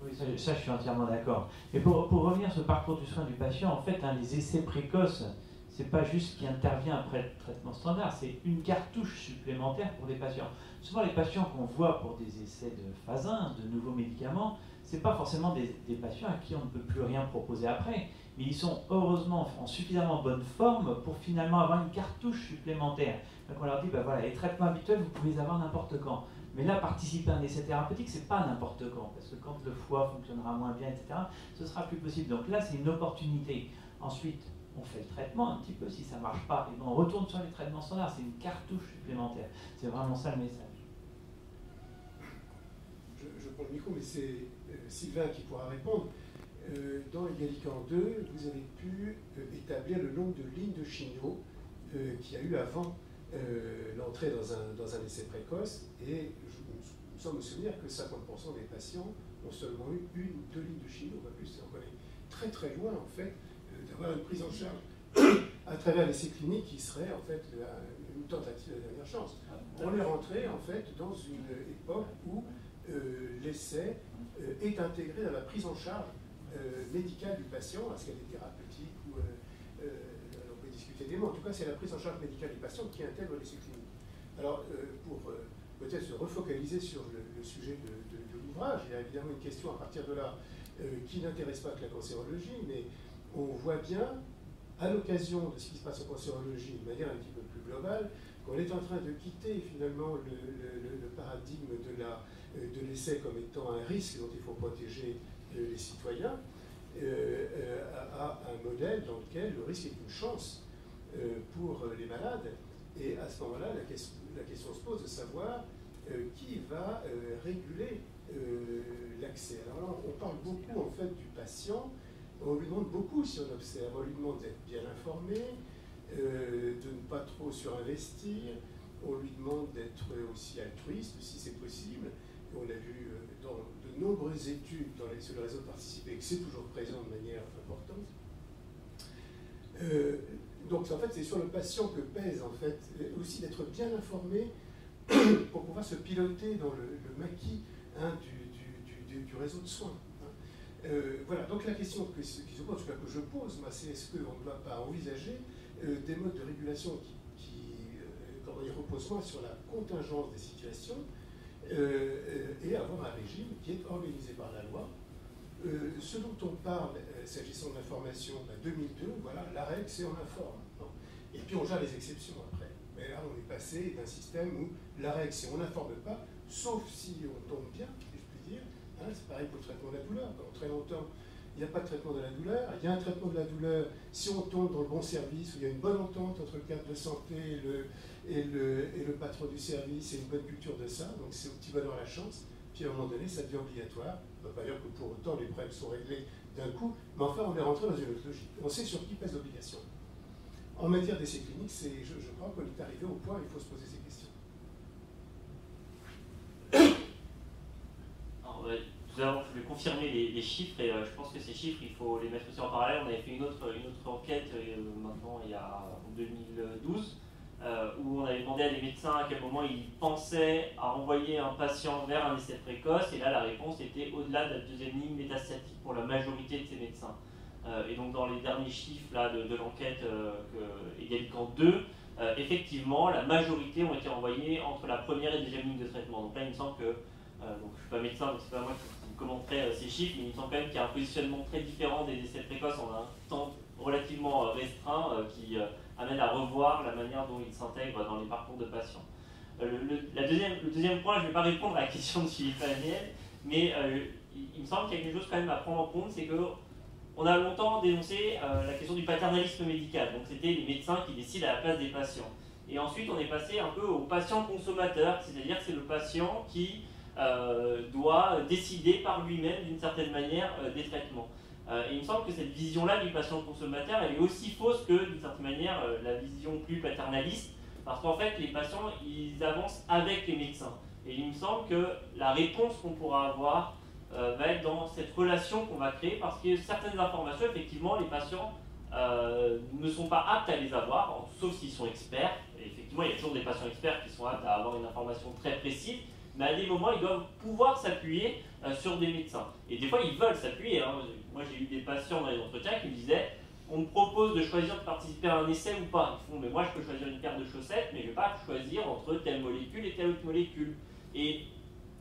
Oui, ça je suis entièrement d'accord. Et pour revenir sur le parcours du soin du patient, en fait, les essais précoces, c'est pas juste ce qui intervient après le traitement standard, c'est une cartouche supplémentaire pour les patients. Souvent, les patients qu'on voit pour des essais de phase 1, de nouveaux médicaments, c'est pas forcément des patients à qui on ne peut plus rien proposer après, mais ils sont heureusement en suffisamment bonne forme pour finalement avoir une cartouche supplémentaire. Donc on leur dit, ben voilà, les traitements habituels, vous pouvez les avoir n'importe quand. Mais là, participer à un essai thérapeutique, c'est pas n'importe quand, parce que quand le foie fonctionnera moins bien, etc., ce sera plus possible. Donc là, c'est une opportunité. Ensuite, on fait le traitement un petit peu, si ça ne marche pas, et on retourne sur les traitements standards, c'est une cartouche supplémentaire. C'est vraiment ça le message. Je prends le micro, mais c'est Sylvain qui pourra répondre. Dans Egalican 2, vous avez pu établir le nombre de lignes de chimio qu'il y a eu avant l'entrée dans un essai précoce, et il me semble me souvenir que 50% des patients ont seulement eu 1 ou 2 lignes de chimio, pas plus. On est très très loin en fait d'avoir une prise en charge à travers l'essai clinique qui serait en fait une tentative de dernière chance. On est rentré en fait dans une époque où l'essai est intégré dans la prise en charge médicale du patient, est-ce qu'elle est thérapeutique ou on peut discuter des mots. En tout cas, c'est la prise en charge médicale du patient qui intègre l'essai clinique. Alors, pour peut-être se refocaliser sur le sujet de l'ouvrage, il y a évidemment une question à partir de là qui n'intéresse pas que la cancérologie, mais on voit bien, à l'occasion de ce qui se passe en cancérologie de manière un petit peu plus globale, qu'on est en train de quitter finalement le paradigme de l'essai comme étant un risque dont il faut protéger les citoyens, à un modèle dans lequel le risque est une chance pour les malades. Et à ce moment-là, la question se pose de savoir qui va réguler l'accès. Alors là, on parle beaucoup en fait du patient. On lui demande beaucoup, si on observe, on lui demande d'être bien informé, de ne pas trop surinvestir, on lui demande d'être aussi altruiste, si c'est possible. On a vu dans de nombreuses études sur le réseau participé que c'est toujours présent de manière importante. Donc en fait, c'est sur le patient que pèse en fait aussi d'être bien informé pour pouvoir se piloter dans le maquis du réseau de soins. Voilà, donc la question qui se pose, en tout cas que je pose, c'est est-ce qu'on ne doit pas envisager des modes de régulation qui reposent moins sur la contingence des situations et avoir un régime qui est organisé par la loi. Ce dont on parle, s'agissant de l'information, 2002, voilà, la règle c'est on informe. Et puis on gère les exceptions après. Mais là on est passé d'un système où la règle c'est on n'informe pas, sauf si on tombe bien, si je puis dire. C'est pareil pour le traitement de la douleur. Pendant très longtemps, il n'y a pas de traitement de la douleur. Il y a un traitement de la douleur si on tombe dans le bon service, où il y a une bonne entente entre le cadre de santé et le patron du service et une bonne culture de ça. Donc c'est au petit bonheur la chance. Puis à un moment donné, ça devient obligatoire. On ne va pas dire que pour autant les problèmes sont réglés d'un coup, mais enfin on est rentré dans une autre logique. On sait sur qui pèse l'obligation. En matière d'essais cliniques, je crois qu'on est arrivé au point où il faut se poser ces questions. Alors, tout d'abord, je vais confirmer les chiffres et je pense que ces chiffres, il faut les mettre aussi en parallèle. On avait fait une autre enquête maintenant il y a en 2012 où on avait demandé à des médecins à quel moment ils pensaient à envoyer un patient vers un essai précoce, et là la réponse était au-delà de la deuxième ligne métastatique pour la majorité de ces médecins. Et donc dans les derniers chiffres là, de l'enquête Égalité 2, effectivement la majorité ont été envoyés entre la première et deuxième ligne de traitement. Donc là il me semble que, donc je ne suis pas médecin donc c'est pas moi qui commenterai ces chiffres, mais il me semble quand même qu'il y a un positionnement très différent des essais précoces en un temps relativement restreint qui amène à revoir la manière dont ils s'intègrent dans les parcours de patients. Le deuxième point, je ne vais pas répondre à la question de Philippe Amiel, mais il me semble qu'il y a quelque chose quand même à prendre en compte, c'est qu'on a longtemps dénoncé la question du paternalisme médical, donc c'était les médecins qui décident à la place des patients. Et ensuite on est passé un peu au patient consommateur, c'est-à-dire que c'est le patient qui doit décider par lui-même d'une certaine manière des traitements. Et il me semble que cette vision-là du patient consommateur, elle est aussi fausse que, d'une certaine manière, la vision plus paternaliste, parce qu'en fait, les patients, ils avancent avec les médecins. Et il me semble que la réponse qu'on pourra avoir va être dans cette relation qu'on va créer, parce que certaines informations, effectivement, les patients ne sont pas aptes à les avoir, sauf s'ils sont experts. Et effectivement, il y a toujours des patients experts qui sont aptes à avoir une information très précise, mais à des moments, ils doivent pouvoir s'appuyer sur des médecins. Et des fois, ils veulent s'appuyer. Moi, j'ai eu des patients dans les entretiens qui me disaient « On me propose de choisir de participer à un essai ou pas ?» Ils font « Mais moi, je peux choisir une paire de chaussettes, mais je ne vais pas choisir entre telle molécule et telle autre molécule. » Et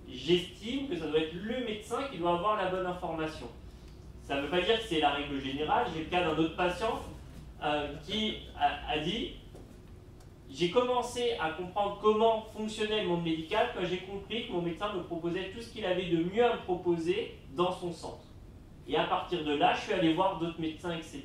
j'estime que ça doit être le médecin qui doit avoir la bonne information. Ça ne veut pas dire que c'est la règle générale. J'ai le cas d'un autre patient qui a dit « J'ai commencé à comprendre comment fonctionnait le monde médical quand j'ai compris que mon médecin me proposait tout ce qu'il avait de mieux à me proposer dans son centre. Et à partir de là, je suis allé voir d'autres médecins, etc. »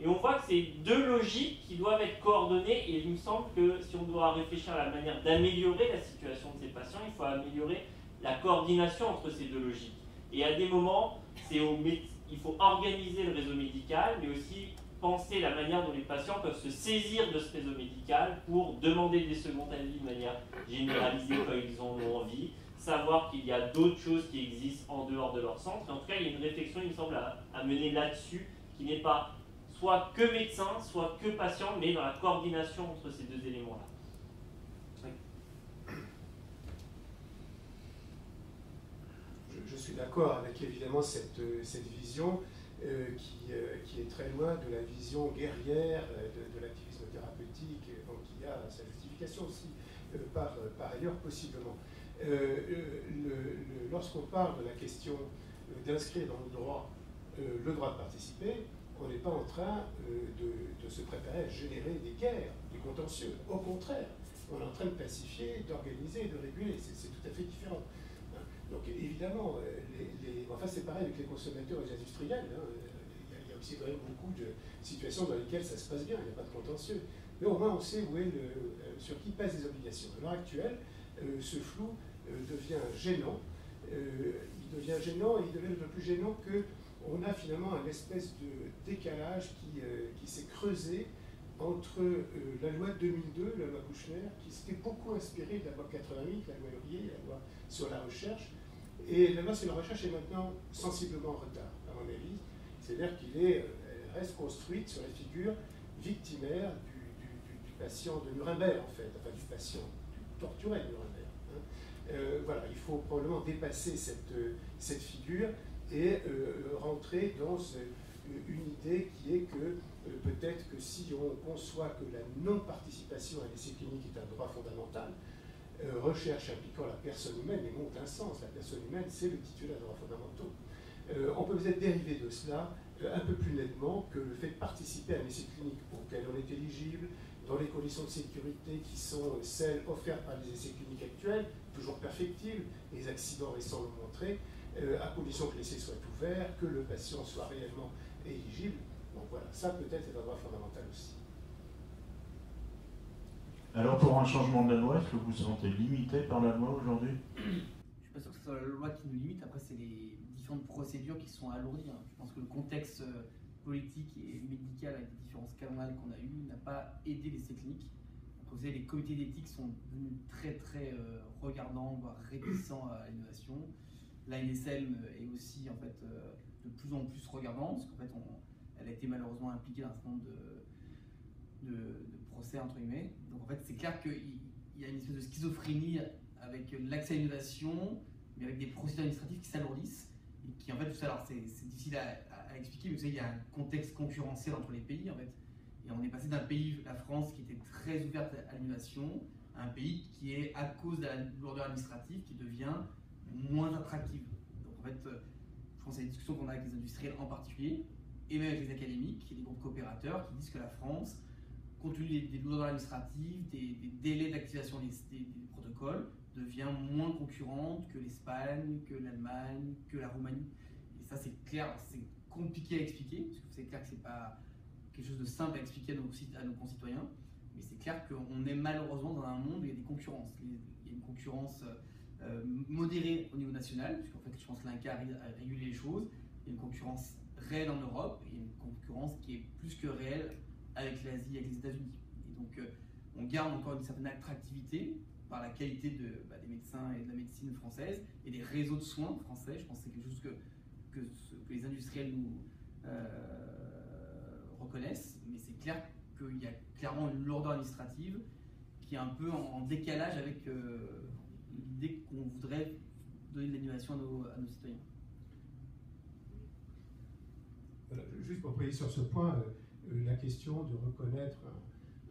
Et on voit que c'est deux logiques qui doivent être coordonnées, et il me semble que si on doit réfléchir à la manière d'améliorer la situation de ces patients, il faut améliorer la coordination entre ces deux logiques. Et à des moments, il faut organiser le réseau médical, mais aussi penser la manière dont les patients peuvent se saisir de ce réseau médical pour demander des secondes avis de manière généralisée quand ils en ont envie, savoir qu'il y a d'autres choses qui existent en dehors de leur centre. Et en tout cas, il y a une réflexion, il me semble, à mener là-dessus, qui n'est pas soit que médecin, soit que patient, mais dans la coordination entre ces deux éléments-là. Oui. Je suis d'accord avec évidemment cette vision qui est très loin de la vision guerrière de l'activisme thérapeutique, donc qui a sa justification aussi par ailleurs possiblement. Lorsqu'on parle de la question d'inscrire dans le droit de participer, on n'est pas en train de se préparer à générer des guerres, des contentieux. Au contraire, on est en train de pacifier, d'organiser, de réguler. C'est tout à fait différent. Donc évidemment, enfin c'est pareil avec les consommateurs et les industriels. Hein. Il y a aussi quand même beaucoup de situations dans lesquelles ça se passe bien, il n'y a pas de contentieux. Mais au moins on sait où est sur qui pèsent les obligations. À l'heure actuelle, ce flou devient gênant. Il devient gênant et il devient de plus gênant qu'on a finalement un espèce de décalage qui s'est creusé entre la loi 2002, la loi Kouchner, qui s'était beaucoup inspirée de la loi 88, la loi Hurier, la loi sur la recherche. Et la loi sur la recherche est maintenant sensiblement en retard, à mon avis. C'est-à-dire qu'elle reste construite sur la figure victimaire du patient de Nuremberg, en fait, enfin du patient, du torturé de Nuremberg. Hein. Voilà, il faut probablement dépasser cette figure et rentrer dans une idée qui est que peut-être que si on conçoit que la non-participation à l'essai clinique est un droit fondamental, recherche impliquant la personne humaine, les mots ont un sens, la personne humaine c'est le titulaire des droits fondamentaux. On peut peut-être dériver de cela un peu plus nettement que le fait de participer à un essai clinique auquel on est éligible, dans les conditions de sécurité qui sont celles offertes par les essais cliniques actuels, toujours perfectibles, les accidents récents l'ont montré, à condition que l'essai soit ouvert, que le patient soit réellement éligible. Donc voilà, ça peut-être est un droit fondamental aussi. Alors pour un changement de la loi, est-ce que vous vous sentez limité par la loi aujourd'hui? Je ne suis pas sûr que ce soit la loi qui nous limite, après c'est les différentes procédures qui sont alourdies. Hein. Je pense que le contexte politique et médical avec les différents scandales qu'on a eus n'a pas aidé l'essai clinique. Donc, vous savez, les comités d'éthique sont devenus très regardants, voire réticents à l'innovation. L'ANSM est aussi en fait de plus en plus regardante, parce qu'en fait elle a été malheureusement impliquée dans un certain nombre de procès entre guillemets. Donc en fait c'est clair qu'il y a une espèce de schizophrénie avec l'accès à l'innovation, mais avec des procédures administratives qui s'alourdissent et qui en fait tout ça, alors c'est difficile à expliquer, mais vous savez il y a un contexte concurrentiel entre les pays en fait, et on est passé d'un pays, la France, qui était très ouverte à l'innovation, à un pays qui est, à cause de la lourdeur administrative, qui devient moins attractive. Donc en fait, je pense à des discussions qu'on a avec les industriels en particulier, et même avec les académiques et les groupes coopérateurs qui disent que la France, compte tenu des lourdeurs administratives, des délais d'activation des protocoles, devient moins concurrente que l'Espagne, que l'Allemagne, que la Roumanie. Et ça c'est clair, c'est compliqué à expliquer, parce que c'est clair que c'est pas quelque chose de simple à expliquer à nos concitoyens, mais c'est clair qu'on est malheureusement dans un monde où il y a des concurrences. Il y a une concurrence modérée au niveau national, puisqu'en fait je pense que l'INCA arrive à réguler les choses. Il y a une concurrence réelle en Europe et une concurrence qui est plus que réelle avec l'Asie et avec les États-Unis. Et donc on garde encore une certaine attractivité par la qualité des médecins et de la médecine française et des réseaux de soins français. Je pense que c'est quelque chose que les industriels nous reconnaissent, mais c'est clair qu'il y a clairement une lourdeur administrative qui est un peu en décalage avec l'idée qu'on voudrait donner de l'animation à nos citoyens. Voilà, juste pour préciser sur ce point, la question de reconnaître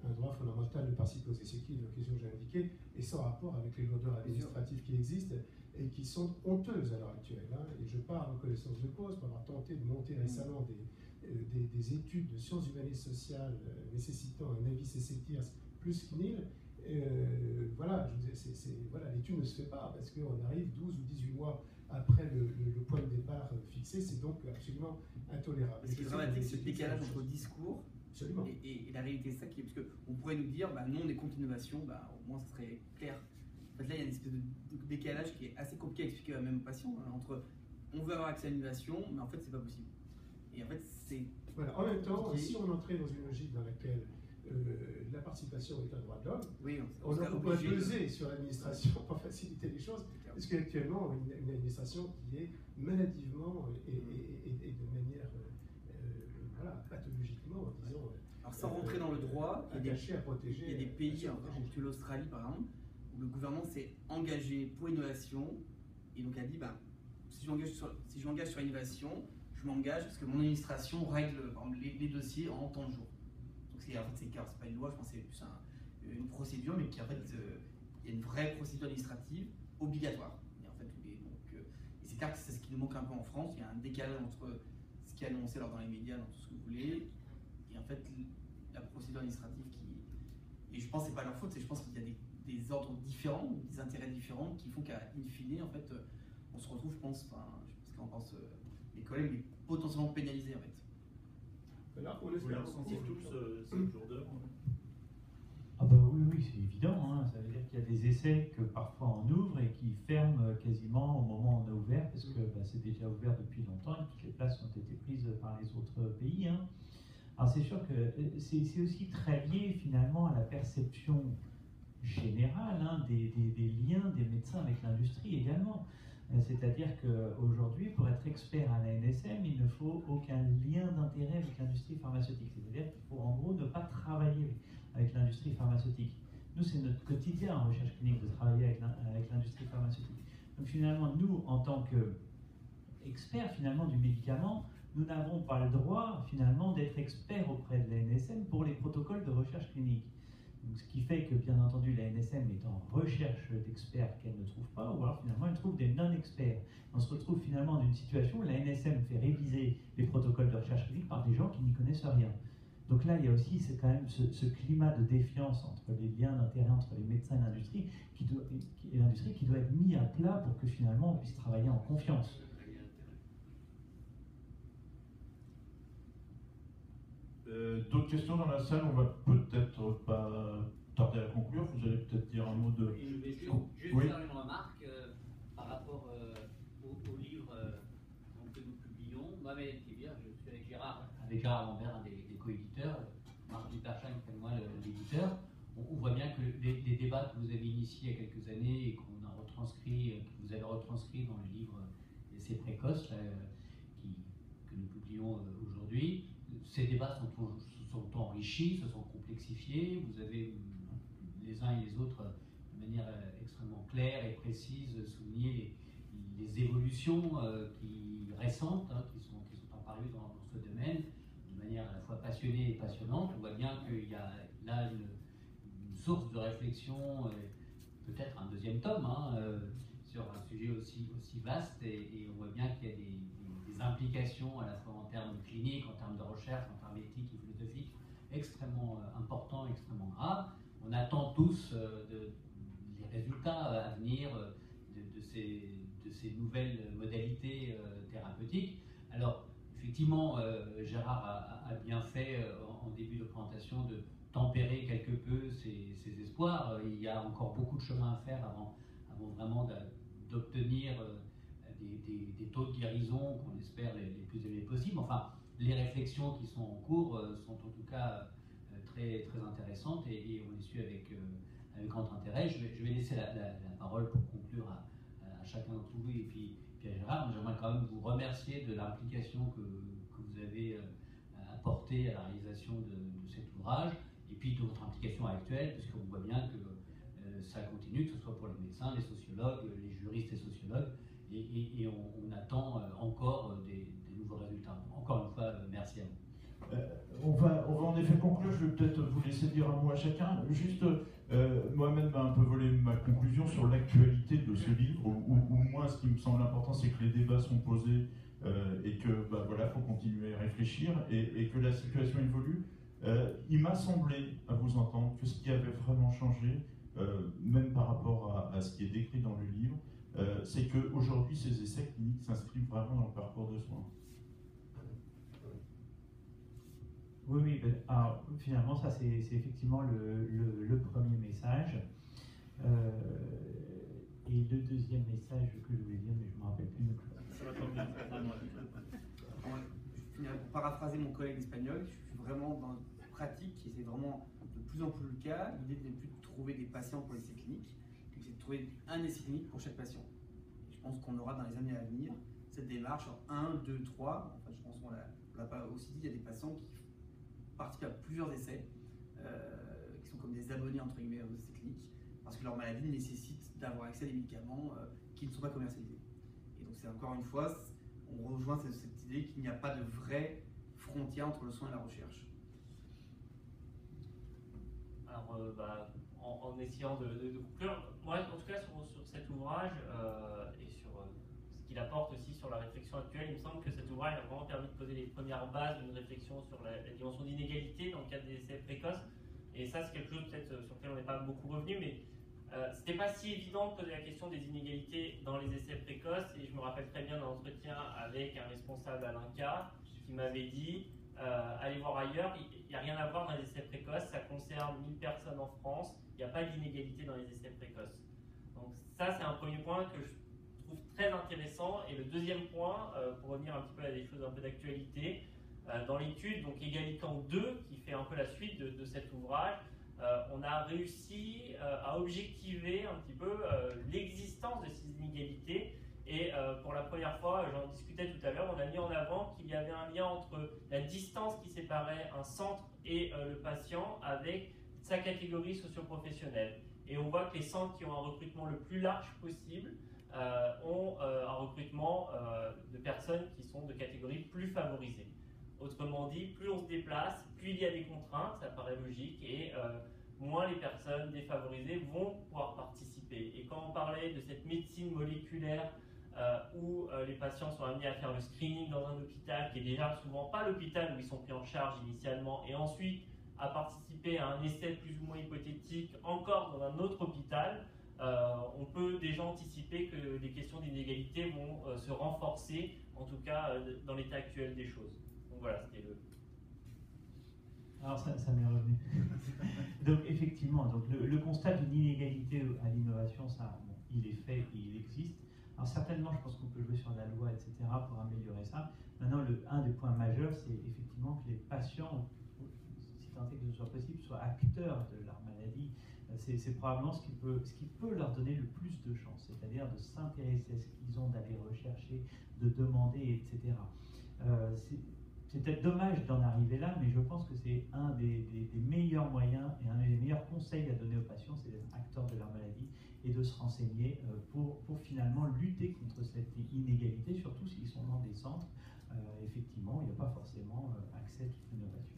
un droit fondamental de participer aux essais cliniques, la question que j'ai indiquée, est sans rapport avec les lourdeurs administratives qui existent et qui sont honteuses à l'heure actuelle. Hein. Et je parle en connaissance de cause pour avoir tenté de monter récemment des études de sciences humaines et sociales nécessitant un avis CCTIRS plus CNIL. Voilà, l'étude ne se fait pas parce qu'on arrive 12 ou 18 mois après le point de départ fixé, c'est donc absolument intolérable. Ce qui est dramatique, c'est le décalage entre le discours et la réalité, c'est ça qui est, parce qu'on pourrait nous dire, non, on est contre l'innovation, au moins ce serait clair. En fait, là, il y a une espèce de décalage qui est assez compliqué à expliquer à même aux patients, entre on veut avoir accès à l'innovation, mais en fait, c'est pas possible. Et en fait, c'est. Voilà. En même temps, si on entrait dans une logique dans laquelle la participation est un droit de l'homme, on pourrait peser sur l'administration pour faciliter les choses, parce qu'actuellement, on a une administration qui est maladivement et de manière pathologiquement, disons. Alors sans rentrer dans le droit, attaché à protéger. Il y a des pays, comme l'Australie par exemple, où le gouvernement s'est engagé pour l'innovation et donc a dit si je m'engage sur l'innovation, je m'engage parce que mon administration règle par exemple, les dossiers en temps de jour. Donc c'est pas une loi, je pense que c'est plus une procédure, mais qui en fait il y a une vraie procédure administrative obligatoire. Et en fait, et c'est clair que c'est ce qui nous manque un peu en France. Il y a un décalage entre ce qui est annoncé dans les médias, dans tout ce que vous voulez, et en fait la procédure administrative qui. Et je pense que c'est pas leur faute, je pense qu'il y a des ordres différents, des intérêts différents qui font qu'à in fine, en fait, on se retrouve, je pense, enfin, je sais pas ce qu'en pensent les collègues, mais potentiellement pénalisés en fait. Vous les ressentez tous 7 jours d'heure? Ah bah oui, c'est évident. Hein. Ça veut dire qu'il y a des essais que parfois on ouvre et qui ferment quasiment au moment où on a ouvert, parce que c'est déjà ouvert depuis longtemps et toutes les places ont été prises par les autres pays. Hein. Alors c'est sûr que c'est aussi très lié finalement à la perception générale des liens des médecins avec l'industrie également. C'est-à-dire qu'aujourd'hui, pour être expert à la NSM, il ne faut aucun lien d'intérêt avec l'industrie pharmaceutique. C'est-à-dire qu'il faut en gros ne pas travailler avec l'industrie pharmaceutique. Nous, c'est notre quotidien en recherche clinique de travailler avec l'industrie pharmaceutique. Donc finalement, nous, en tant qu'experts finalement du médicament, nous n'avons pas le droit finalement d'être experts auprès de la NSM pour les protocoles de recherche clinique. Donc, ce qui fait que, bien entendu, la NSM est en recherche d'experts qu'elle ne trouve pas, ou alors finalement elle trouve des non-experts. On se retrouve finalement dans une situation où la NSM fait réviser les protocoles de recherche clinique par des gens qui n'y connaissent rien. Donc là, il y a aussi quand même ce climat de défiance entre les liens d'intérêt entre les médecins et l'industrie qui doit être mis à plat pour que finalement on puisse travailler en confiance. D'autres questions dans la salle? On va peut-être pas tarder à conclure. Vous allez peut-être dire un mot de... Je vais juste oui. faire une remarque par rapport au livre que nous publions. Moi-même, je suis avec Gérard Lambert, un des co-éditeurs, Marc Duperchin qui est moi l'éditeur. On voit bien que les débats que vous avez initiés il y a quelques années et qu'on a retranscrit, que vous avez retranscrit dans le livre Essais précoces que nous publions aujourd'hui, ces débats se sont enrichis, se sont complexifiés. Vous avez les uns et les autres, de manière extrêmement claire et précise, souligné les évolutions récentes qui sont apparues dans ce domaine, de manière à la fois passionnée et passionnante. On voit bien qu'il y a là une source de réflexion, peut-être un deuxième tome, sur un sujet aussi vaste, et on voit bien qu'il y a des implications à la fois en termes cliniques, en termes de recherche, en termes éthiques et philosophiques extrêmement importants, extrêmement graves. On attend tous les résultats à venir de ces nouvelles modalités thérapeutiques. Alors, effectivement, Gérard a bien fait en début de présentation de tempérer quelque peu ses espoirs. Il y a encore beaucoup de chemin à faire avant vraiment d'obtenir des taux de guérison qu'on espère les plus élevés possibles. Enfin, les réflexions qui sont en cours sont en tout cas très, très intéressantes et on les suit avec grand intérêt. Je vais laisser la parole pour conclure à chacun d'entre vous et puis à Gérard. Mais j'aimerais quand même vous remercier de l'implication que vous avez apportée à la réalisation de cet ouvrage et puis de votre implication actuelle, parce qu'on voit bien que ça continue, que ce soit pour les médecins, les sociologues, les juristes et sociologues. Et on attend encore des nouveaux résultats. Encore une fois, merci à vous. On va en effet conclure. Je vais peut-être vous laisser dire un mot à chacun. Juste, Mohamed m'a un peu volé ma conclusion sur l'actualité de ce livre, ou moi, ce qui me semble important, c'est que les débats sont posés et que voilà, faut continuer à réfléchir et que la situation évolue. Il m'a semblé, à vous entendre, que ce qui avait vraiment changé, même par rapport à ce qui est décrit dans le livre, c'est qu'aujourd'hui, ces essais cliniques s'inscrivent vraiment dans le parcours de soins. Oui, alors, finalement, ça c'est effectivement le premier message. Et le deuxième message que je voulais dire, mais je ne me rappelle plus. Pour paraphraser mon collègue espagnol, je suis vraiment dans une pratique et c'est vraiment de plus en plus le cas. L'idée n'est plus de trouver des patients pour l'essai clinique, mais c'est de trouver un essai clinique pour chaque patient. Et je pense qu'on aura dans les années à venir cette démarche en 1, 2, 3. Enfin, je pense qu'on l'a pas aussi dit, il y a des patients qui participent à plusieurs essais, qui sont comme des abonnés entre guillemets aux essais cliniques, parce que leur maladie nécessite d'avoir accès à des médicaments qui ne sont pas commercialisés. Et donc c'est encore une fois, on rejoint cette idée qu'il n'y a pas de vraie frontière entre le soin et la recherche. Alors, en essayant de conclure, moi en tout cas sur cet ouvrage et sur ce qu'il apporte aussi sur la réflexion actuelle, il me semble que cet ouvrage a vraiment permis de poser les premières bases d'une réflexion sur la dimension d'inégalité dans le cadre des essais précoces. Et ça, c'est quelque chose peut-être sur lequel on n'est pas beaucoup revenu, mais C'était pas si évident de poser la question des inégalités dans les essais précoces, et je me rappelle très bien d'un entretien avec un responsable à l'INCA qui m'avait dit allez voir ailleurs, il n'y a rien à voir dans les essais précoces, ça concerne 1000 personnes en France, il n'y a pas d'inégalité dans les essais précoces. Donc ça, c'est un premier point que je trouve très intéressant. Et le deuxième point, pour revenir un petit peu à des choses un peu d'actualité, dans l'étude, donc Égalican 2, qui fait un peu la suite de cet ouvrage, on a réussi à objectiver un petit peu l'existence de ces inégalités. Et pour la première fois, j'en discutais tout à l'heure, on a mis en avant qu'il y avait un lien entre la distance qui séparait un centre et le patient avec sa catégorie socio-professionnelle. Et on voit que les centres qui ont un recrutement le plus large possible ont un recrutement de personnes qui sont de catégories plus favorisées. Autrement dit, plus on se déplace, plus il y a des contraintes, ça paraît logique, et moins les personnes défavorisées vont pouvoir participer. Et quand on parlait de cette médecine moléculaire où les patients sont amenés à faire le screening dans un hôpital qui est déjà souvent pas l'hôpital où ils sont pris en charge initialement, et ensuite à participer à un essai plus ou moins hypothétique encore dans un autre hôpital, on peut déjà anticiper que les questions d'inégalité vont se renforcer, en tout cas dans l'état actuel des choses. Donc voilà, c'était le... Alors ça m'est revenu. Donc effectivement, donc le constat d'une inégalité à l'innovation, ça, bon, il est fait et il existe. Alors certainement, je pense qu'on peut jouer sur la loi, etc., pour améliorer ça. Maintenant, un des points majeurs, c'est effectivement que les patients, si tant est que ce soit possible, soient acteurs de leur maladie. C'est probablement ce qui peut leur donner le plus de chance, c'est-à-dire de s'intéresser à ce qu'ils ont, d'aller rechercher, de demander, etc. C'est peut-être dommage d'en arriver là, mais je pense que c'est un des meilleurs moyens et un des meilleurs conseils à donner aux patients, c'est d'être acteurs de leur maladie et de se renseigner pour finalement lutter contre cette inégalité, surtout s'ils sont dans des centres. Effectivement, il n'y a pas forcément accès à toute l'innovation.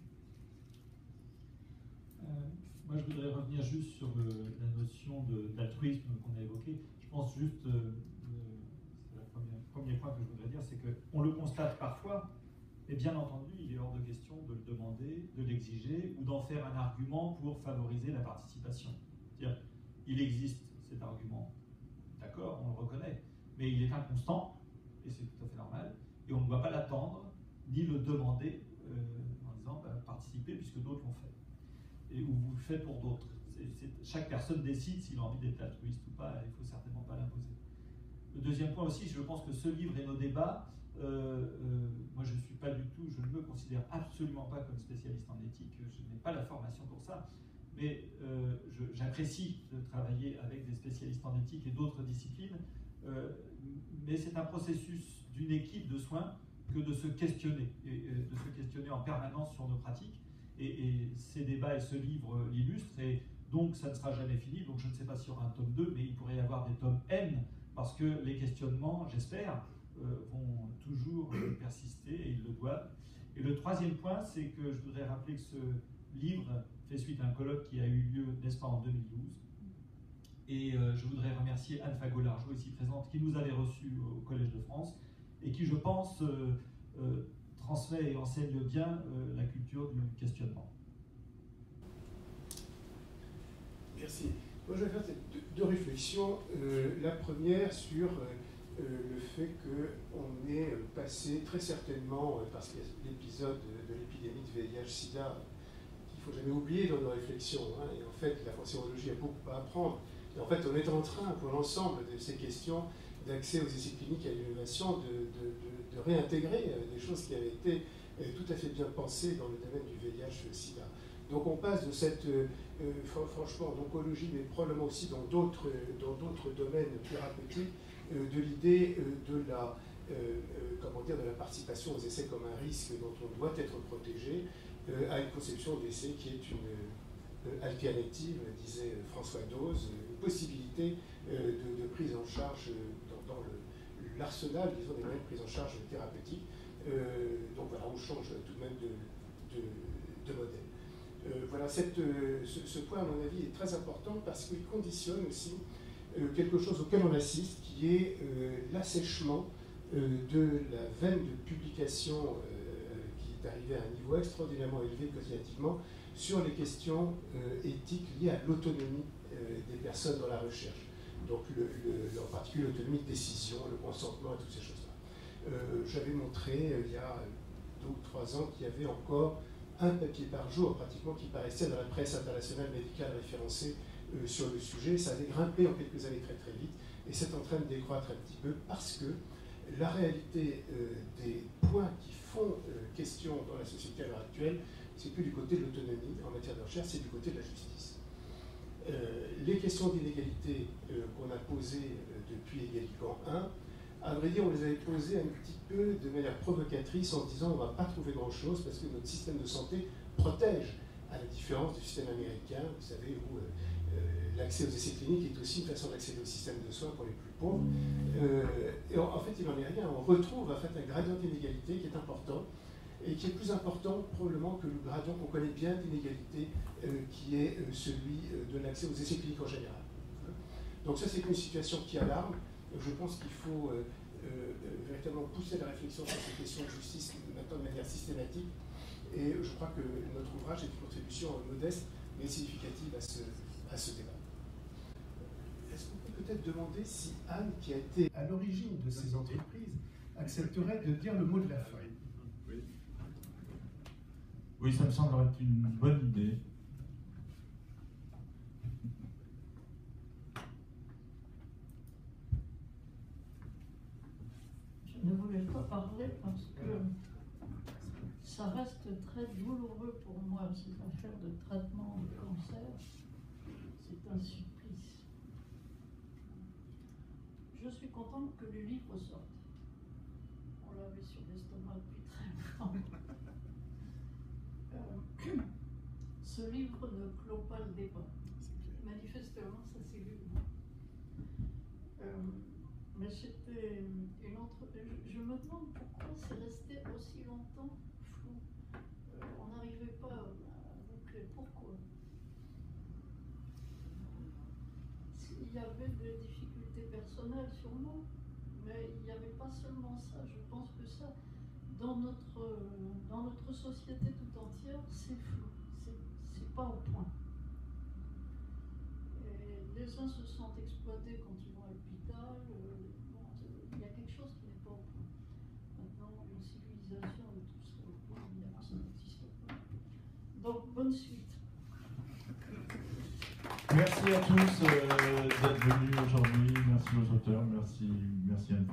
Moi, je voudrais revenir juste sur la notion d'altruisme qu'on a évoquée. Je pense juste, c'est le premier point que je voudrais dire, c'est qu'on le constate parfois, et bien entendu, il est hors de question de le demander, de l'exiger ou d'en faire un argument pour favoriser la participation. C'est-à-dire, il existe cet argument, d'accord, on le reconnaît, mais il est inconstant, et c'est tout à fait normal, et on ne doit pas l'attendre, ni le demander en disant participez puisque d'autres l'ont fait, et ou vous le faites pour d'autres. Chaque personne décide s'il a envie d'être altruiste ou pas, il ne faut certainement pas l'imposer. Le deuxième point aussi, je pense que ce livre et nos débats, moi je ne suis pas du tout, je ne me considère absolument pas comme spécialiste en éthique, je n'ai pas la formation pour ça, mais j'apprécie de travailler avec des spécialistes en éthique et d'autres disciplines, mais c'est un processus d'une équipe de soins que de se questionner, et de se questionner en permanence sur nos pratiques, et ces débats et ce livre l'illustrent, et donc ça ne sera jamais fini, donc je ne sais pas s'il y aura un tome 2, mais il pourrait y avoir des tomes N, parce que les questionnements, j'espère, vont toujours persister, et ils le doivent. Et le troisième point, c'est que je voudrais rappeler que ce livre fait suite à un colloque qui a eu lieu, n'est-ce pas, en 2012. Et je voudrais remercier Anne Fagot-Largeau, ici présente, qui nous avait reçus au Collège de France, et qui, je pense, transmet et enseigne bien la culture du questionnement. Merci. Moi, je vais faire deux réflexions. La première sur le fait qu'on est passé très certainement, parce qu'il y a l'épisode de l'épidémie de VIH-Sida qu'il ne faut jamais oublier dans nos réflexions, hein, et en fait la cancérologie a beaucoup à apprendre, et en fait on est en train, pour l'ensemble de ces questions d'accès aux essais cliniques et à l'innovation, de réintégrer des choses qui avaient été tout à fait bien pensées dans le domaine du VIH-Sida. Donc on passe de cette, franchement, d'oncologie, mais probablement aussi dans d'autres domaines thérapeutiques, de l'idée de la participation aux essais comme un risque dont on doit être protégé, à une conception d'essai qui est une alternative, disait François Dose, une possibilité de prise en charge dans l'arsenal, disons, des moyens de prise en charge thérapeutique. Donc voilà, on change tout de même de modèle. Voilà, ce point, à mon avis, est très important parce qu'il conditionne aussi quelque chose auquel on assiste, qui est l'assèchement de la veine de publication qui est arrivée à un niveau extraordinairement élevé quantitativement sur les questions éthiques liées à l'autonomie des personnes dans la recherche. Donc en particulier l'autonomie de décision, le consentement et toutes ces choses-là. J'avais montré il y a 2 ou 3 ans qu'il y avait encore un papier par jour pratiquement qui paraissait dans la presse internationale médicale référencée sur le sujet. Ça avait grimpé en quelques années très très vite et c'est en train de décroître un petit peu parce que la réalité des points qui font question dans la société à l'heure actuelle, c'est plus du côté de l'autonomie en matière de recherche, c'est du côté de la justice. Les questions d'inégalité qu'on a posées depuis Égalité 1, à vrai dire, on les avait posées un petit peu de manière provocatrice en disant on ne va pas trouver grand-chose parce que notre système de santé protège, à la différence du système américain, vous savez, où l'accès aux essais cliniques est aussi une façon d'accéder au système de soins pour les plus pauvres. Et en fait, il n'en est rien. On retrouve en fait un gradient d'inégalité qui est important et qui est plus important probablement que le gradient qu'on connaît bien d'inégalité qui est celui de l'accès aux essais cliniques en général. Donc ça, c'est une situation qui alarme. Je pense qu'il faut véritablement pousser la réflexion sur ces questions de justice maintenant de manière systématique. Et je crois que notre ouvrage est une contribution modeste mais significative à ce débat. Est-ce qu'on peut peut-être demander si Anne, qui a été à l'origine de ces entreprises, accepterait de dire le mot de la fin? Oui, ça me semble être une bonne idée. Je ne voulais pas parler parce que ça reste très douloureux pour moi, ces affaires de traitement du cancer. C'est un supplice. Je suis contente que le livre sorte. On l'avait sur l'estomac depuis très longtemps. Ce livre ne clôt pas le débat. Manifestement, ça s'est lu. Mais c'était une autre. Je me demande pourquoi c'est resté aussi longtemps flou. On n'arrivait pas à boucler. Pourquoi? Il y avait des difficultés personnelles sûrement, mais il n'y avait pas seulement ça. Je pense que ça, dans notre société tout entière, c'est flou. C'est pas au point. Et les uns se sentent exploités quand ils vont à l'hôpital. Il y a quelque chose qui n'est pas au point. Maintenant, une civilisation où tout serait au point, évidemment, ça n'existe pas. Donc, bonne suite. Merci à tous d'être venus aujourd'hui. Merci aux auteurs. Merci Anne.